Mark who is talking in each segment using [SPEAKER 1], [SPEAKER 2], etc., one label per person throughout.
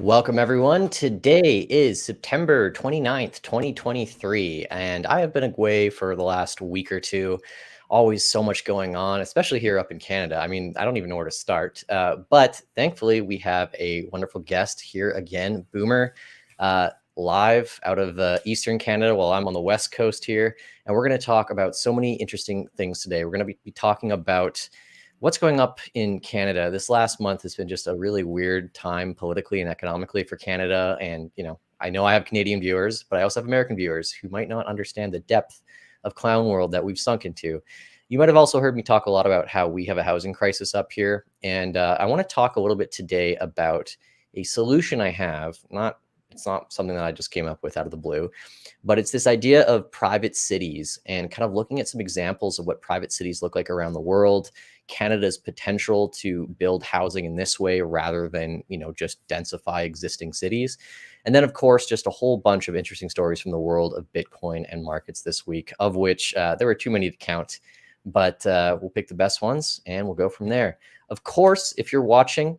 [SPEAKER 1] Welcome, everyone. Today is September 29th, 2023, and I have been away for the last week or two. Always so much going on, especially here up in Canada. I mean, I don't even know where to start. But thankfully, we have a wonderful guest here again, Boomer, live out of Eastern Canada while I'm on the West Coast here. And we're going to talk about so many interesting things today. We're going to be talking about what's going up in Canada. This last month has been just a really weird time politically and economically for Canada. And, I know I have Canadian viewers, but I also have American viewers who might not understand the depth of clown world that we've sunk into. You might have also heard me talk a lot about how we have a housing crisis up here. And I want to talk a little bit today about a solution I have. It's not something that I just came up with out of the blue, but it's this idea of private cities and kind of looking at some examples of what private cities look like around the world, Canada's potential to build housing in this way rather than, just densify existing cities. And then, of course, just a whole bunch of interesting stories from the world of Bitcoin and markets this week, of which there were too many to count. But we'll pick the best ones and we'll go from there. Of course, if you're watching,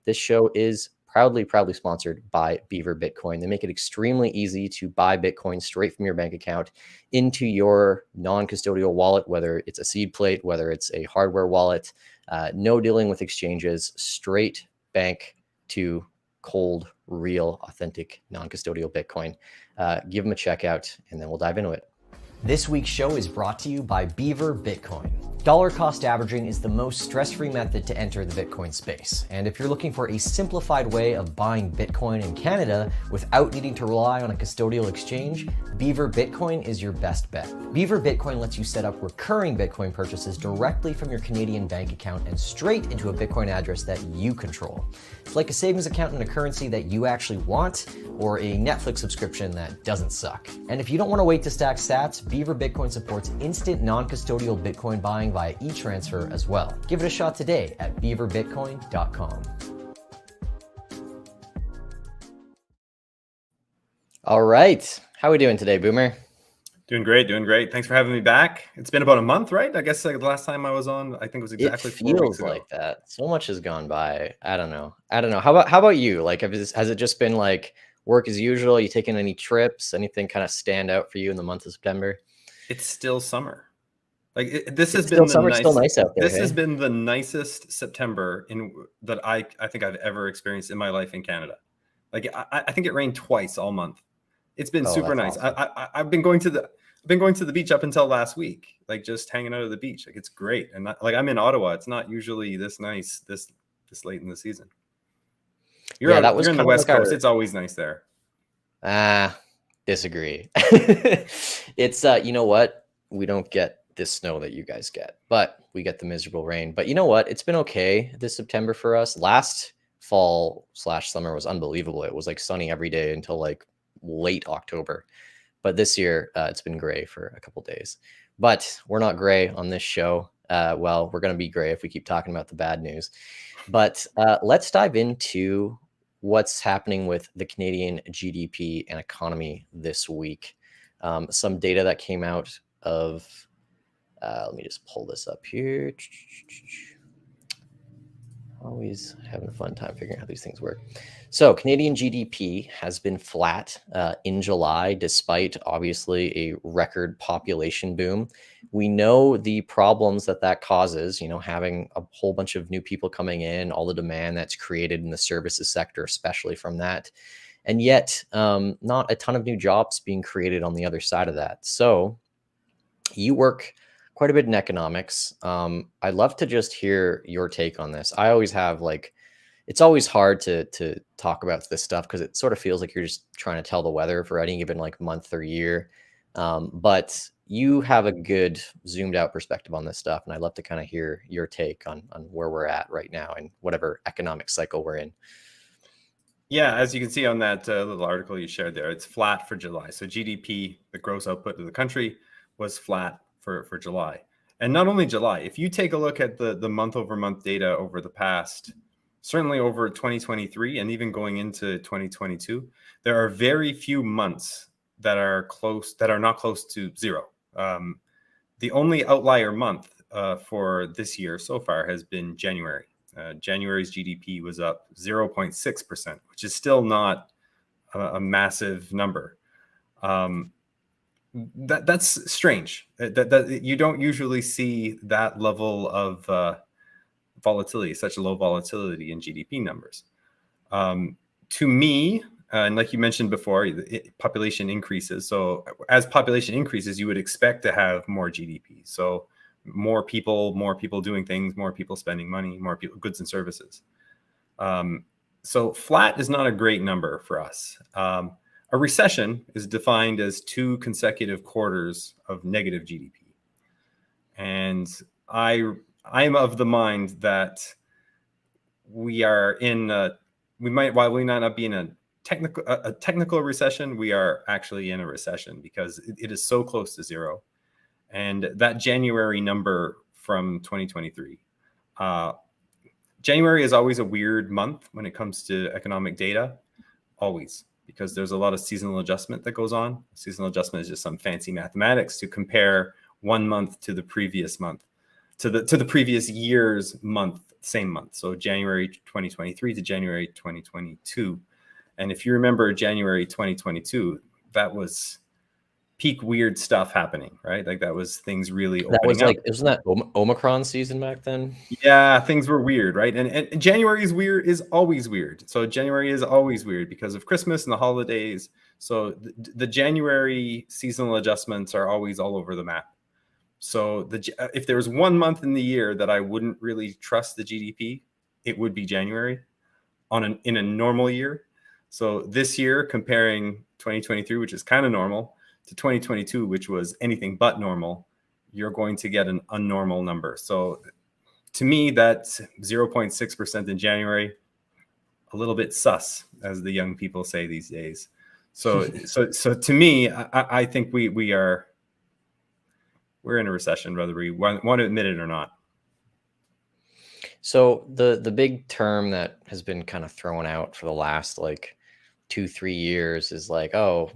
[SPEAKER 1] this show is proudly sponsored by Beaver Bitcoin. They make it extremely easy to buy Bitcoin straight from your bank account into your non-custodial wallet, whether it's a seed plate, whether it's a hardware wallet, no dealing with exchanges, straight bank to cold, real, authentic, non-custodial Bitcoin. Give them a check out and then we'll dive into it. This week's show is brought to you by Beaver Bitcoin. Dollar cost averaging is the most stress-free method to enter the Bitcoin space. And if you're looking for a simplified way of buying Bitcoin in Canada without needing to rely on a custodial exchange, Beaver Bitcoin is your best bet. Beaver Bitcoin lets you set up recurring Bitcoin purchases directly from your Canadian bank account and straight into a Bitcoin address that you control. It's like a savings account in a currency that you actually want, or a Netflix subscription that doesn't suck. And if you don't want to wait to stack sats, Beaver Bitcoin supports instant non-custodial Bitcoin buying via e-transfer as well. Give it a shot today at beaverbitcoin.com. All right. How are we doing today, Boomer?
[SPEAKER 2] Doing great. Thanks for having me back. It's been about a month, right? I guess the last time I was on, I think it was exactly 4 weeks ago.
[SPEAKER 1] It feels like that. So much has gone by. I don't know. How about you? Like, has it just been like work as usual? You taking any trips? Anything kind of stand out for you in the month of September?
[SPEAKER 2] It's still summer. Like this has
[SPEAKER 1] been
[SPEAKER 2] still
[SPEAKER 1] nice out there.
[SPEAKER 2] This has been the nicest September that I think I've ever experienced in my life in Canada. Like I think it rained twice all month. It's been super nice. Awesome. I've been going to the beach up until last week, like just hanging out at the beach. Like it's great. And I'm in Ottawa. It's not usually this nice this late in the season. You're in the West Coast. It's always nice there.
[SPEAKER 1] Disagree. It's you know what? We don't get this snow that you guys get, but we get the miserable rain. But you know what? It's been okay this September for us. Last fall/summer was unbelievable. It was like sunny every day until like late October. But this year it's been gray for a couple days. But we're not gray on this show. Well, we're going to be gray if we keep talking about the bad news. But let's dive into what's happening with the Canadian GDP and economy this week. Some data that came out of, let me just pull this up here. Always having a fun time figuring out how these things work. So Canadian GDP has been flat in July, despite obviously a record population boom. We know the problems that causes, having a whole bunch of new people coming in, all the demand that's created in the services sector, especially from that. And yet not a ton of new jobs being created on the other side of that. So you work quite a bit in economics. I'd love to just hear your take on this. I always have it's always hard to talk about this stuff because it sort of feels like you're just trying to tell the weather for any given month or year. But you have a good zoomed out perspective on this stuff. And I'd love to kind of hear your take on where we're at right now and whatever economic cycle we're in.
[SPEAKER 2] Yeah, as you can see on that little article you shared there, it's flat for July. So GDP, the gross output of the country, was flat for July. And not only July, if you take a look at the month over month data over the past, certainly over 2023 and even going into 2022, there are very few months that are not close to zero. The only outlier month for this year so far has been January. January's GDP was up 0.6%, which is still not a massive number. That's strange. That you don't usually see that level of volatility, such a low volatility in GDP numbers. To me, and like you mentioned before, population increases. So as population increases, you would expect to have more GDP. So more people doing things, more people spending money, more people, goods and services. So flat is not a great number for us. A recession is defined as 2 consecutive quarters of negative GDP. And I'm of the mind that we are in while we might not be in a technical recession, we are actually in a recession because it is so close to zero. And that January number from 2023, January is always a weird month when it comes to economic data, always, because there's a lot of seasonal adjustment that goes on. Seasonal adjustment is just some fancy mathematics to compare one month to the previous month, to the previous year's month, same month. So January 2023 to January 2022. And if you remember January 2022, that was peak weird stuff happening, right? Like that was things really opening
[SPEAKER 1] That was
[SPEAKER 2] up.
[SPEAKER 1] like, isn't that Omicron season back then?
[SPEAKER 2] Yeah, things were weird, right? And January is always weird. So January is always weird because of Christmas and the holidays. So the January seasonal adjustments are always all over the map. So if there was one month in the year that I wouldn't really trust the GDP, it would be January in a normal year. So this year, comparing 2023, which is kind of normal, to 2022, which was anything but normal, you're going to get an unnormal number. So to me, that's 0.6% in January, a little bit sus, as the young people say these days. So to me, I think we're in a recession, whether we want to admit it or not.
[SPEAKER 1] So the big term that has been kind of thrown out for the last like 2-3 years is like, oh,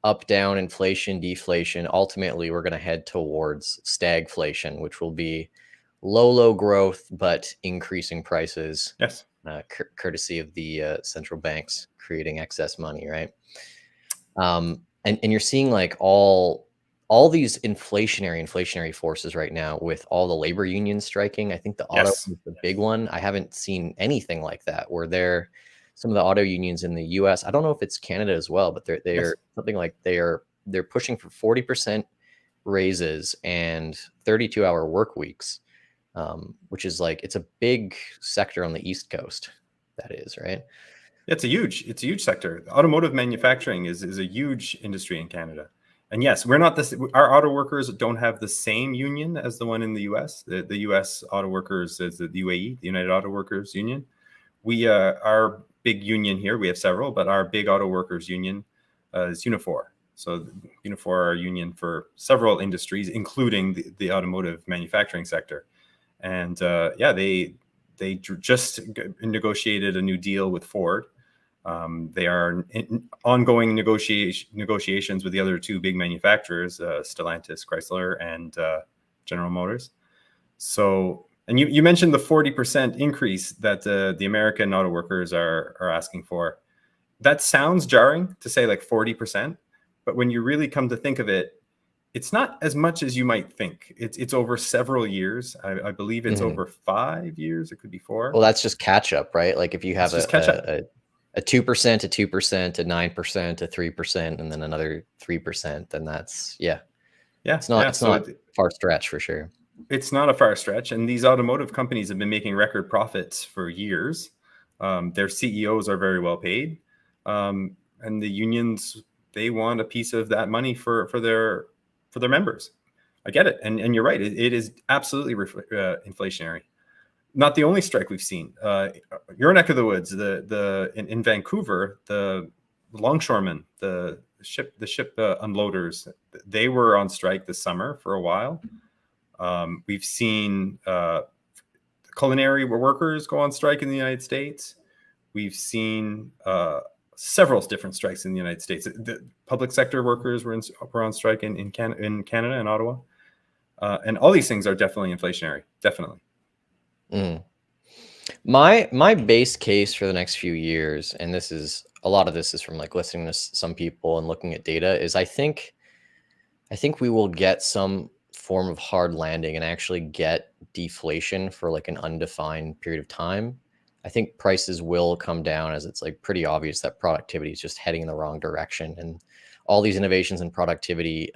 [SPEAKER 1] up, down, inflation, deflation. Ultimately, we're going to head towards stagflation, which will be low growth, but increasing prices.
[SPEAKER 2] Yes.
[SPEAKER 1] Courtesy of the central banks creating excess money, right? And you're seeing like all these inflationary forces right now with all the labor unions striking. I think the auto is the big one. I haven't seen anything like that where some of the auto unions in the US, I don't know if it's Canada as well, but they're something like they're pushing for 40% raises and 32-hour work weeks, which is like, it's a big sector on the East Coast. That is, right?
[SPEAKER 2] It's a huge sector. Automotive manufacturing is a huge industry in Canada. And yes, we're not our auto workers don't have the same union as the one in the US. The US auto workers is the UAE, the United Auto Workers Union. We our big union here, we have several, but our big auto workers union is Unifor. So Unifor are a union for several industries, including the automotive manufacturing sector. And they just negotiated a new deal with Ford. They are in ongoing negotiations with the other 2 big manufacturers, Stellantis, Chrysler, and General Motors. So, and you mentioned the 40% increase that the American auto workers are asking for. That sounds jarring to say like 40%, but when you really come to think of it, it's not as much as you might think. It's over several years. I believe it's over 5 years. It could be 4.
[SPEAKER 1] Well, that's just catch up, right? Like if you have a 2%, a 2%, a 9%, a 3%, and then another 3%, then that's it's not far stretch for sure.
[SPEAKER 2] It's not a far stretch, and these automotive companies have been making record profits for years. Their CEOs are very well paid, and the unions, they want a piece of that money for their members. I get it, and you're right. It is absolutely inflationary. Not the only strike we've seen. Your neck of the woods, in Vancouver, the longshoremen, the ship unloaders, they were on strike this summer for a while. We've seen culinary workers go on strike in the United States. We've seen several different strikes in the United States. The public sector workers were on strike in Canada and Ottawa. And all these things are definitely inflationary, definitely.
[SPEAKER 1] My base case for the next few years, and this is a lot of this is from like listening to some people and looking at data, is I think we will get some form of hard landing and actually get deflation for like an undefined period of time. I think prices will come down as it's like pretty obvious that productivity is just heading in the wrong direction, and all these innovations in productivity,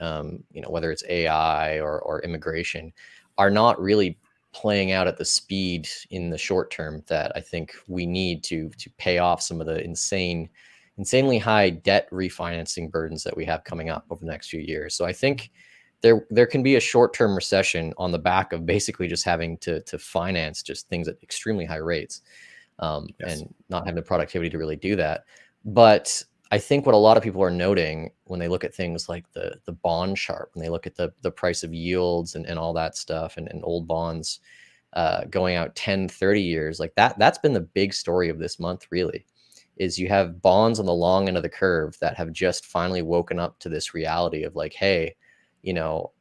[SPEAKER 1] whether it's AI or immigration, are not really playing out at the speed in the short term that I think we need to pay off some of the insanely high debt refinancing burdens that we have coming up over the next few years. So I think there can be a short-term recession on the back of basically just having to finance just things at extremely high rates,
[SPEAKER 2] Yes.
[SPEAKER 1] and not having the productivity to really do that. But I think what a lot of people are noting when they look at things like the bond chart, when they look at the price of yields and all that stuff, and old bonds going out 10, 30 years, like that's been the big story of this month, really, is you have bonds on the long end of the curve that have just finally woken up to this reality of like, hey, you know,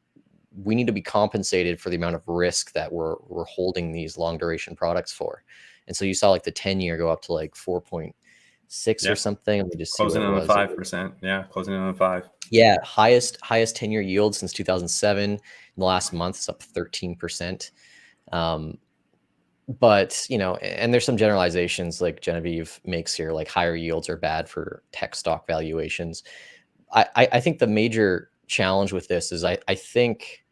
[SPEAKER 1] we need to be compensated for the amount of risk that we're holding these long duration products for. And so you saw like the 10-year go up to like 4.6 or
[SPEAKER 2] Yeah.
[SPEAKER 1] something. Let me just see what
[SPEAKER 2] Closing
[SPEAKER 1] it
[SPEAKER 2] in on
[SPEAKER 1] was.
[SPEAKER 2] 5%. Yeah. Closing in on 5.
[SPEAKER 1] Yeah, highest 10-year yield since 2007. In the last month, it's up 13%. But and there's some generalizations like Genevieve makes here, like higher yields are bad for tech stock valuations. I think the major challenge with this is I think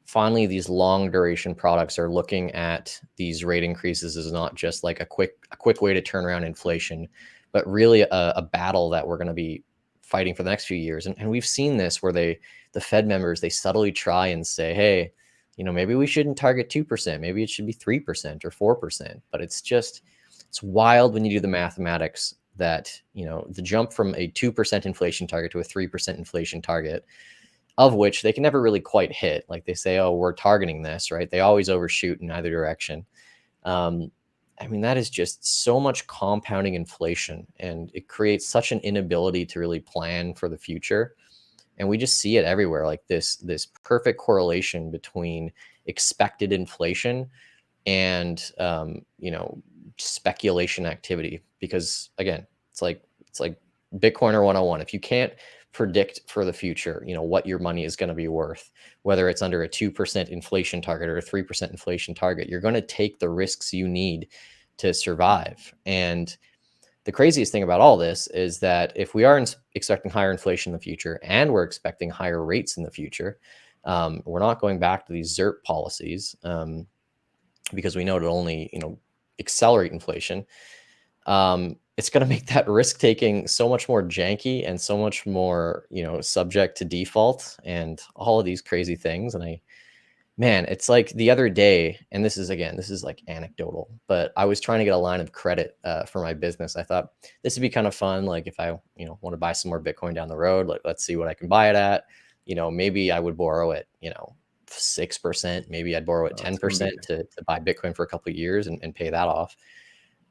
[SPEAKER 1] finally these long duration products are looking at these rate increases as not just like a quick way to turn around inflation, but really a battle that we're going to be fighting for the next few years. And we've seen this where the Fed members, they subtly try and say, hey, maybe we shouldn't target 2%, maybe it should be 3% or 4%. But it's wild when you do the mathematics that the jump from a 2% inflation target to a 3% inflation target, of which they can never really quite hit. Like they say, oh, we're targeting this, right? They always overshoot in either direction. I mean, that is just so much compounding inflation, and it creates such an inability to really plan for the future. And we just see it everywhere, like this perfect correlation between expected inflation and speculation activity. Because again, it's like Bitcoiner 101. If you can't predict for the future, what your money is going to be worth, whether it's under a 2% inflation target or a 3% inflation target, you're going to take the risks you need to survive. And the craziest thing about all this is that if we are expecting higher inflation in the future and we're expecting higher rates in the future, we're not going back to these ZERP policies, because we know it'll only accelerate inflation. It's going to make that risk taking so much more janky and so much more subject to default and all of these crazy things. And man, it's like the other day, and this is like anecdotal, but I was trying to get a line of credit for my business. I thought this would be kind of fun. Like if I, want to buy some more Bitcoin down the road, like let's see what I can buy it at. Maybe I would borrow it, 6%. Maybe I'd borrow it 10% to buy Bitcoin for a couple of years and pay that off.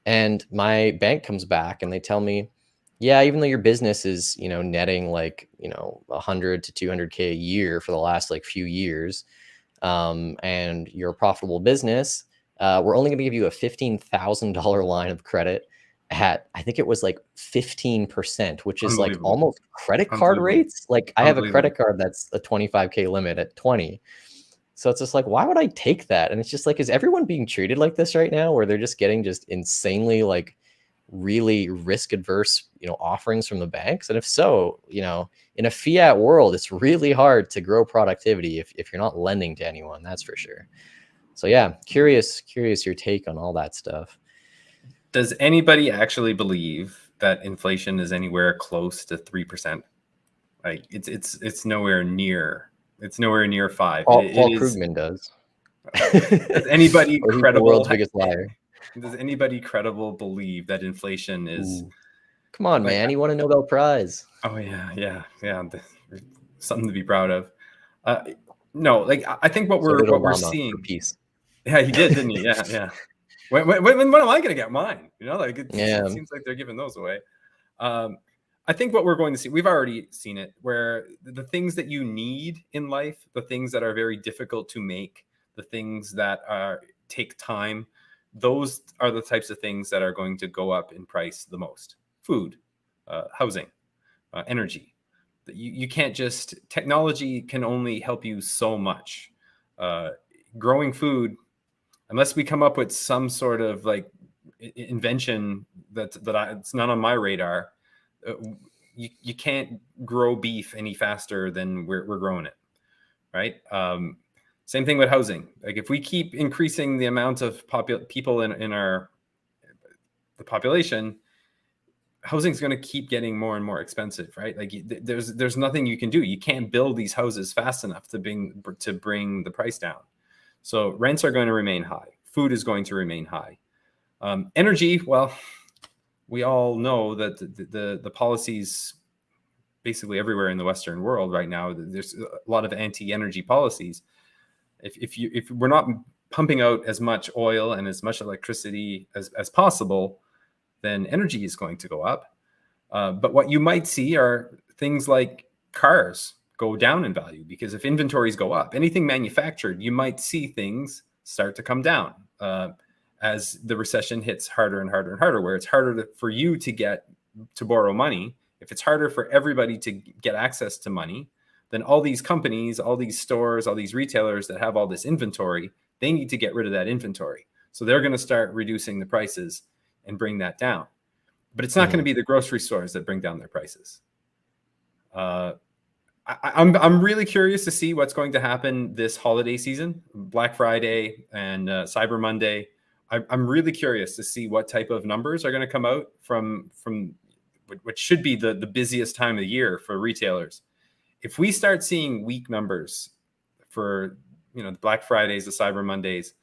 [SPEAKER 1] And my bank comes back and they tell me, yeah, even though your business is, netting like, 100 to 200K a year for the last like few years, and you're a profitable business, we're only going to give you a $15,000 line of credit at, I think it was like 15%, which is like almost credit card rates. Like I have a credit card that's a 25K limit at 20. So it's just like, why would I take that? And it's just like, is everyone being treated like this right now, where they're just getting just insanely like really risk adverse, offerings from the banks? And if so, in a fiat world, it's really hard to grow productivity if you're not lending to anyone, that's for sure. So yeah, curious your take on all that stuff.
[SPEAKER 2] Does anybody actually believe that inflation is anywhere close to 3%? Like it's nowhere near. It's nowhere near 5.
[SPEAKER 1] Paul
[SPEAKER 2] It is.
[SPEAKER 1] Krugman does.
[SPEAKER 2] Does anybody
[SPEAKER 1] Or he's the
[SPEAKER 2] credible?
[SPEAKER 1] world's biggest liar.
[SPEAKER 2] Does anybody credible believe that inflation is?
[SPEAKER 1] Ooh. Come on, man! He won a Nobel Prize.
[SPEAKER 2] Oh yeah. Something to be proud of. No, like I think what we're seeing.
[SPEAKER 1] Peace.
[SPEAKER 2] Yeah, he did, didn't he? Yeah. When am I gonna get mine? Like it seems like they're giving those away. I think what we're going to see, we've already seen it, where the things that you need in life, the things that are very difficult to make, the things that take time, those are the types of things that are going to go up in price the most. Food, housing, energy. You can't just, technology can only help you so much. Growing food, unless we come up with some sort of like invention it's not on my radar, you can't grow beef any faster than we're growing it, right? Same thing with housing. Like if we keep increasing the amount of people in the population, housing is going to keep getting more and more expensive, right? Like there's nothing you can do. You can't build these houses fast enough to bring the price down. So rents are going to remain high. Food is going to remain high. Energy, well, we all know that the policies basically everywhere in the Western world right now, there's a lot of anti-energy policies. If we're not pumping out as much oil and as much electricity as possible, then energy is going to go up. But what you might see are things like cars go down in value, because if inventories go up, anything manufactured, you might see things start to come down as the recession hits harder and harder and harder, where it's harder for you to borrow money. If it's harder for everybody to get access to money, then all these companies, all these stores, all these retailers that have all this inventory, they need to get rid of that inventory. So they're going to start reducing the prices and bring that down. But it's not going to be the grocery stores that bring down their prices. I'm really curious to see what's going to happen this holiday season, Black Friday and Cyber Monday. I'm really curious to see what type of numbers are going to come out from what should be the busiest time of the year for retailers. If we start seeing weak numbers for the Black Fridays, the Cyber Mondays,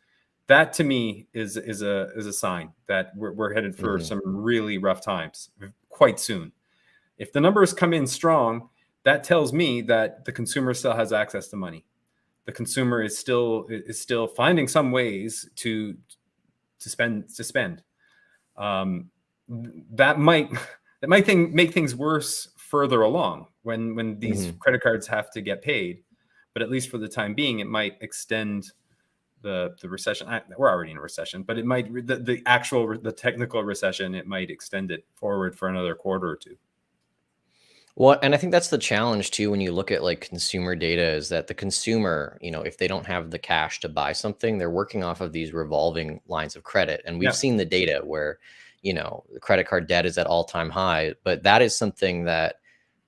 [SPEAKER 2] that to me is a sign that we're headed for some really rough times quite soon. If the numbers come in strong, that tells me that the consumer still has access to money. The consumer is still finding some ways to spend. That might make things worse further along when these credit cards have to get paid. But at least for the time being, it might extend the recession. We're already in a recession, but it might the technical recession. It might extend it forward for another quarter or two.
[SPEAKER 1] Well, and I think that's the challenge too when you look at like consumer data, is that the consumer, if they don't have the cash to buy something, they're working off of these revolving lines of credit. And we've seen the data where, the credit card debt is at all-time high, but that is something that,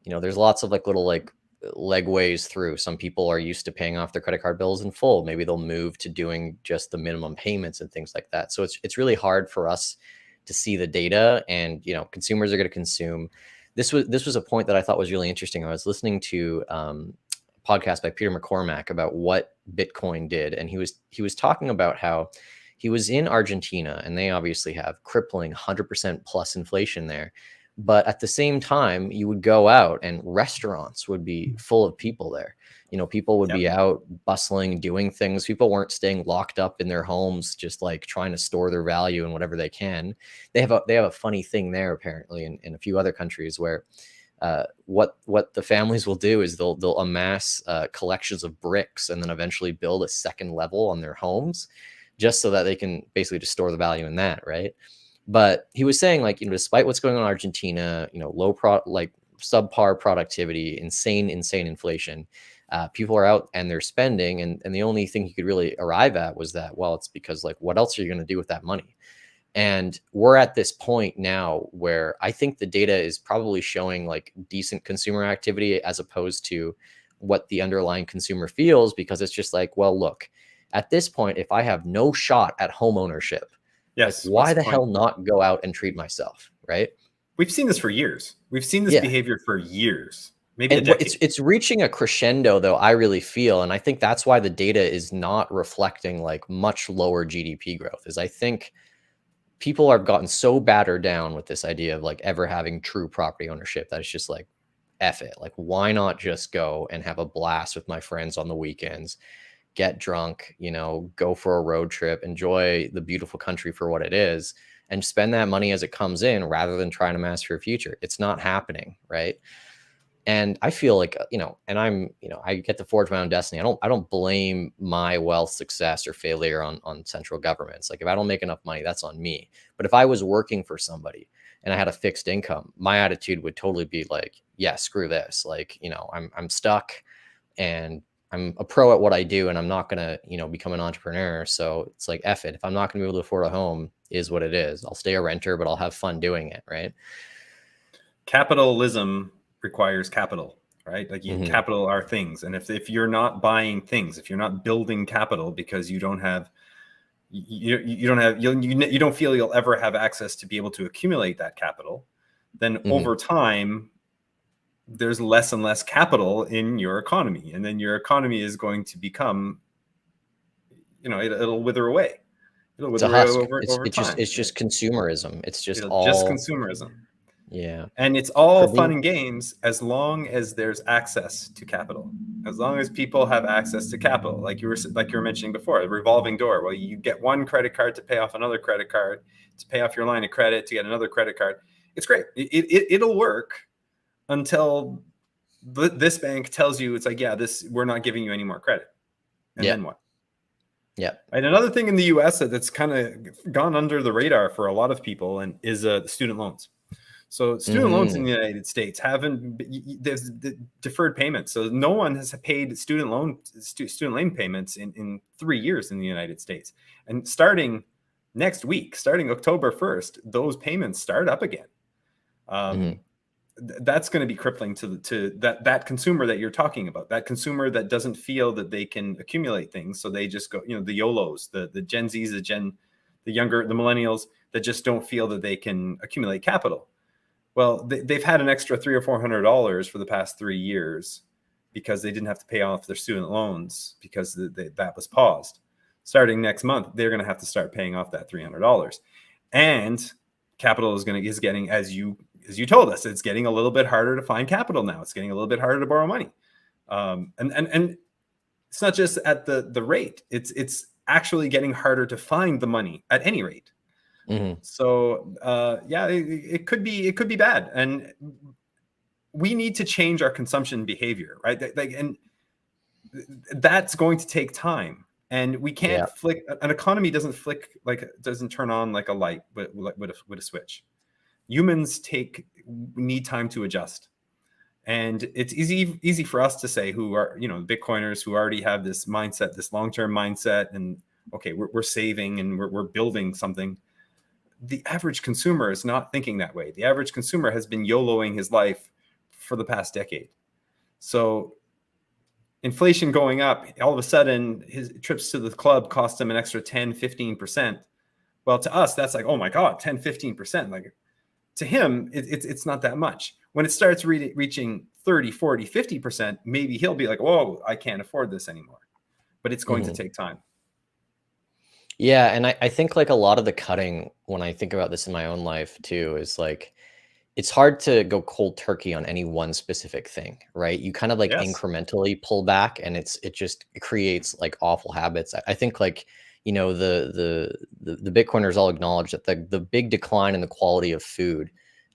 [SPEAKER 1] there's lots of like little like legways through. Some people are used to paying off their credit card bills in full. Maybe they'll move to doing just the minimum payments and things like that. So it's really hard for us to see the data, and, consumers are going to consume. This was a point that I thought was really interesting. I was listening to a podcast by Peter McCormack about what Bitcoin did, and he was talking about how he was in Argentina, and they obviously have crippling 100% plus inflation there. But at the same time, you would go out and restaurants would be full of people there. People would be out bustling, doing things. People weren't staying locked up in their homes, just like trying to store their value and whatever they can. They have a funny thing there, apparently, in a few other countries where what the families will do is they'll amass collections of bricks and then eventually build a second level on their homes, just so that they can basically just store the value in that, right? But he was saying, like, despite what's going on in Argentina, subpar productivity, insane inflation, people are out and they're spending, and the only thing he could really arrive at was that, well, it's because, like, what else are you going to do with that money? And we're at this point now where I think the data is probably showing like decent consumer activity as opposed to what the underlying consumer feels, because it's just like, well, look, at this point, if I have no shot at home ownership,
[SPEAKER 2] yes,
[SPEAKER 1] like, why the hell not go out and treat myself, right?
[SPEAKER 2] We've seen this for years. We've seen this behavior for years. Maybe a decade.
[SPEAKER 1] It's reaching a crescendo, though, I really feel. And I think that's why the data is not reflecting like much lower GDP growth, is I think people have gotten so battered down with this idea of like ever having true property ownership that it's just like, F it. Like, why not just go and have a blast with my friends on the weekends, get drunk, go for a road trip, enjoy the beautiful country for what it is, and spend that money as it comes in rather than trying to master your future. It's not happening, right? And I feel like, and I get to forge my own destiny. I don't blame my wealth, success, or failure on central governments. Like if I don't make enough money, that's on me. But if I was working for somebody and I had a fixed income, my attitude would totally be like, yeah, screw this. Like, I'm stuck and I'm a pro at what I do and I'm not gonna, become an entrepreneur. So it's like, F it. If I'm not gonna be able to afford a home, is what it is. I'll stay a renter, but I'll have fun doing it, right?
[SPEAKER 2] Capitalism requires capital, right? Like capital are things. And if you're not buying things, if you're not building capital because you don't have you don't feel you'll ever have access to be able to accumulate that capital, then over time there's less and less capital in your economy, and then your economy is going to become, it'll wither away. It'll
[SPEAKER 1] It's a
[SPEAKER 2] wither away
[SPEAKER 1] husk.
[SPEAKER 2] over time.
[SPEAKER 1] It's just consumerism. It's just
[SPEAKER 2] It'll just
[SPEAKER 1] all,
[SPEAKER 2] consumerism.
[SPEAKER 1] yeah.
[SPEAKER 2] And it's all fun and games as long as there's access to capital. As long as people have access to capital, like you were mentioning before, the revolving door. Well, you get one credit card to pay off another credit card, to pay off your line of credit, to get another credit card. It's great. It'll work until this bank tells you it's like, yeah, we're not giving you any more credit. And then what?
[SPEAKER 1] Yeah.
[SPEAKER 2] And another thing in the US that's kind of gone under the radar for a lot of people is student loans. So student loans in the United States there's the deferred payments. So no one has paid student loan payments in 3 years in the United States. And starting next week, starting October 1st, those payments start up again. That's going to be crippling to that consumer that you're talking about, that consumer that doesn't feel that they can accumulate things. So they just go, the YOLOs, the Gen Zs, the millennials that just don't feel that they can accumulate capital. Well, they've had an extra $300 or $400 for the past 3 years because they didn't have to pay off their student loans because that was paused. Starting next month, they're going to have to start paying off that $300. And capital is getting, as you told us, it's getting a little bit harder to find capital now. It's getting a little bit harder to borrow money. And it's not just at the rate. It's actually getting harder to find the money at any rate. So yeah, it could be bad, and we need to change our consumption behavior, right? And that's going to take time, and we can't flick. An economy doesn't turn on like a light with a switch. Humans need time to adjust, and it's easy for us to say, who are Bitcoiners who already have this mindset, this long-term mindset, and okay, we're saving and we're building something. The average consumer is not thinking that way. The average consumer has been YOLOing his life for the past decade. So inflation going up, all of a sudden his trips to the club cost him an extra 10, 15%. Well, to us, that's like, oh my God, 10, 15%. Like to him, it's not that much. When it starts reaching 30, 40, 50%, maybe he'll be like, whoa, I can't afford this anymore. But it's going to take time.
[SPEAKER 1] Yeah, and I think like a lot of the cutting, when I think about this in my own life too, is like it's hard to go cold turkey on any one specific thing, right? You kind of like incrementally pull back, and it creates like awful habits. I think like the Bitcoiners all acknowledge that the big decline in the quality of food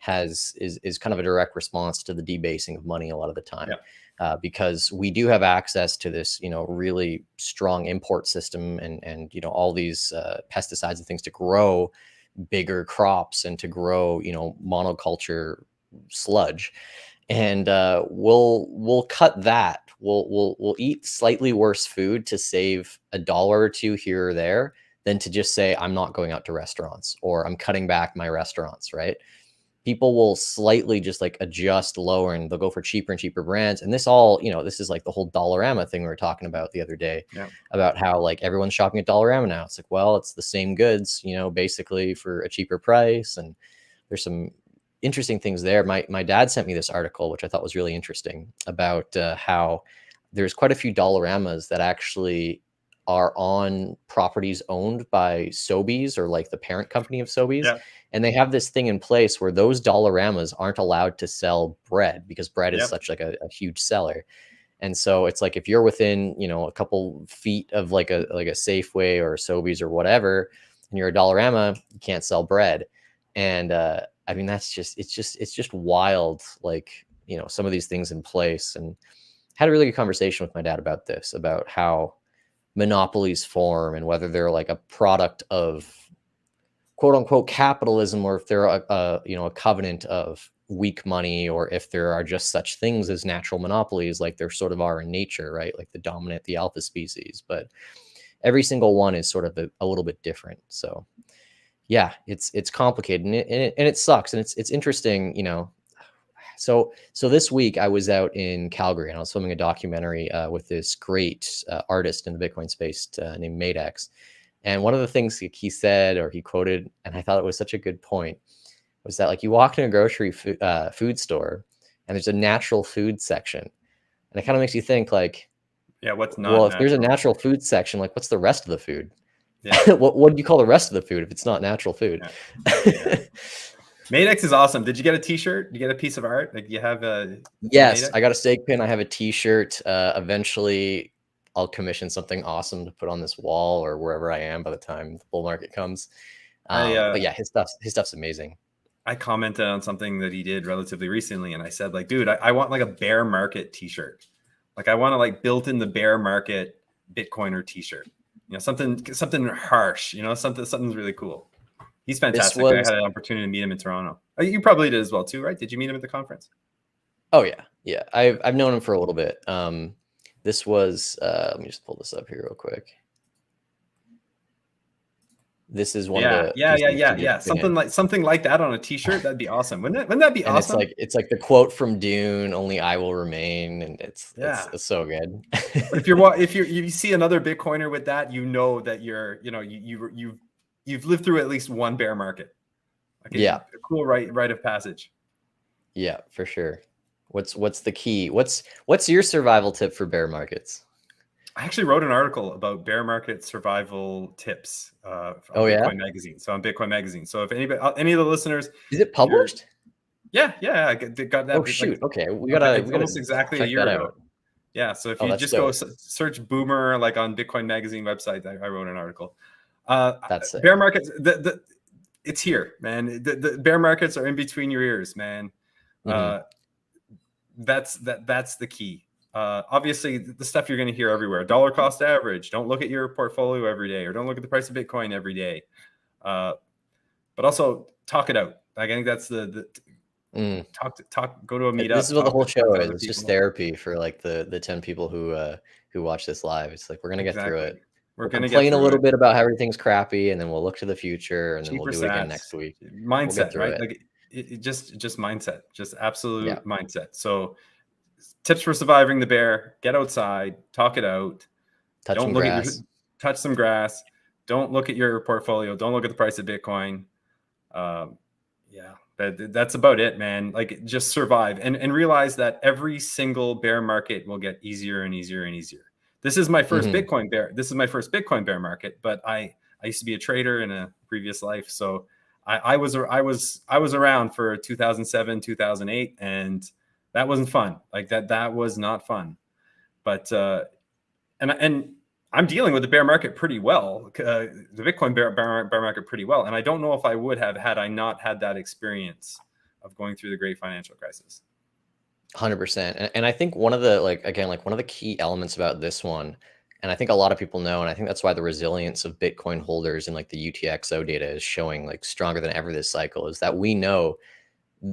[SPEAKER 1] is kind of a direct response to the debasing of money a lot of the time. Because we do have access to this, really strong import system and all these pesticides and things to grow bigger crops and to grow, monoculture sludge. And we'll cut that. We'll eat slightly worse food to save $1 or $2 here or there than to just say, I'm not going out to restaurants, or I'm cutting back my restaurants, right? People will slightly just like adjust lower, and they'll go for cheaper and cheaper brands. And this all, this is like the whole Dollarama thing we were talking about the other day, about how like everyone's shopping at Dollarama now. It's like, well, it's the same goods, basically for a cheaper price. And there's some interesting things there. My dad sent me this article, which I thought was really interesting, about how there's quite a few Dollaramas that actually are on properties owned by Sobeys, or like the parent company of Sobeys. And they have this thing in place where those Dollaramas aren't allowed to sell bread, because bread is such like a huge seller. And so it's like, if you're within, a couple feet of like a Safeway or a Sobeys or whatever, and you're a Dollarama, you can't sell bread. And I mean, it's just wild, like some of these things in place, and had a really good conversation with my dad about this, about how monopolies form and whether they're like a product of quote unquote capitalism, or if they're a covenant of weak money, or if there are just such things as natural monopolies, like there sort of are in nature, right? Like the dominant, the alpha species, but every single one is sort of a little bit different. So yeah, it's complicated, and it sucks, and it's interesting, So this week I was out in Calgary, and I was filming a documentary with this great artist in the Bitcoin space named Madex. And one of the things he said, or he quoted, and I thought it was such a good point, was that like you walk in a grocery food store, and there's a natural food section, and it kind of makes you think like,
[SPEAKER 2] yeah, what's not
[SPEAKER 1] well, if
[SPEAKER 2] natural?
[SPEAKER 1] there's a natural food section, like what's the rest of the food?
[SPEAKER 2] Yeah.
[SPEAKER 1] what do you call the rest of the food if it's not natural food?
[SPEAKER 2] Yeah. Madex is awesome. Did you get a t-shirt? Did you get a piece of art? Like you have
[SPEAKER 1] Yes, I got a stake pin. I have a t-shirt. Eventually I'll commission something awesome to put on this wall or wherever I am by the time the bull market comes. But yeah, his stuff's amazing.
[SPEAKER 2] I commented on something that he did relatively recently, and I said, like, dude, I want like a bear market t-shirt. Like I want to like built in the bear market Bitcoiner t-shirt. Something harsh, something's really cool. He's fantastic. I had an opportunity to meet him in Toronto. You probably did as well too, right? Did you meet him at the conference?
[SPEAKER 1] Oh yeah. I've known him for a little bit. This was let me just pull this up here real quick. This is one of the
[SPEAKER 2] yeah. Something like that on a t-shirt. That'd be awesome. Wouldn't that be awesome?
[SPEAKER 1] It's like the quote from Dune, "Only I will remain," and it's so good.
[SPEAKER 2] But if you see another Bitcoiner with that, that you've lived through at least one bear market. Okay, a cool rite of passage.
[SPEAKER 1] Yeah, for sure. What's the key? What's your survival tip for bear markets?
[SPEAKER 2] I actually wrote an article about bear market survival tips on Bitcoin Magazine. So on Bitcoin Magazine. So if any of the listeners,
[SPEAKER 1] is it published?
[SPEAKER 2] Yeah, I got that.
[SPEAKER 1] Oh shoot! Okay, we gotta
[SPEAKER 2] almost exactly a year ago. Yeah, so if you just go search Boomer like on Bitcoin Magazine website, I wrote an article.
[SPEAKER 1] That's
[SPEAKER 2] bear markets. It's here, man. The bear markets are in between your ears, man. That's the key. Obviously, the stuff you're going to hear everywhere: dollar cost average. Don't look at your portfolio every day, or don't look at the price of Bitcoin every day. But also talk it out. Like I think that's talk. Go to a meetup.
[SPEAKER 1] This is what the whole show is. It's just therapy for like the 10 people who watch this live. It's like we're gonna get through it. We're gonna complain a little bit about how everything's crappy, and then we'll look to the future, and then we'll do it again next week.
[SPEAKER 2] Mindset, right? Like just mindset, just absolute mindset. So tips for surviving the bear: get outside, talk it out, touch some grass. Don't look at your portfolio. Don't look at the price of Bitcoin. That's about it, man. Like just survive and realize that every single bear market will get easier and easier and easier. This is my first Bitcoin bear. This is my first Bitcoin bear market, but I used to be a trader in a previous life. So I was around for 2007, 2008, and that wasn't fun. Like that was not fun. But and I'm dealing with the bear market pretty well, the Bitcoin bear market pretty well. And I don't know if I would have had I not had that experience of going through the great financial crisis.
[SPEAKER 1] 100%. And I think one of the key elements about this one, and I think a lot of people know, and I think that's why the resilience of Bitcoin holders and like the UTXO data is showing like stronger than ever this cycle, is that we know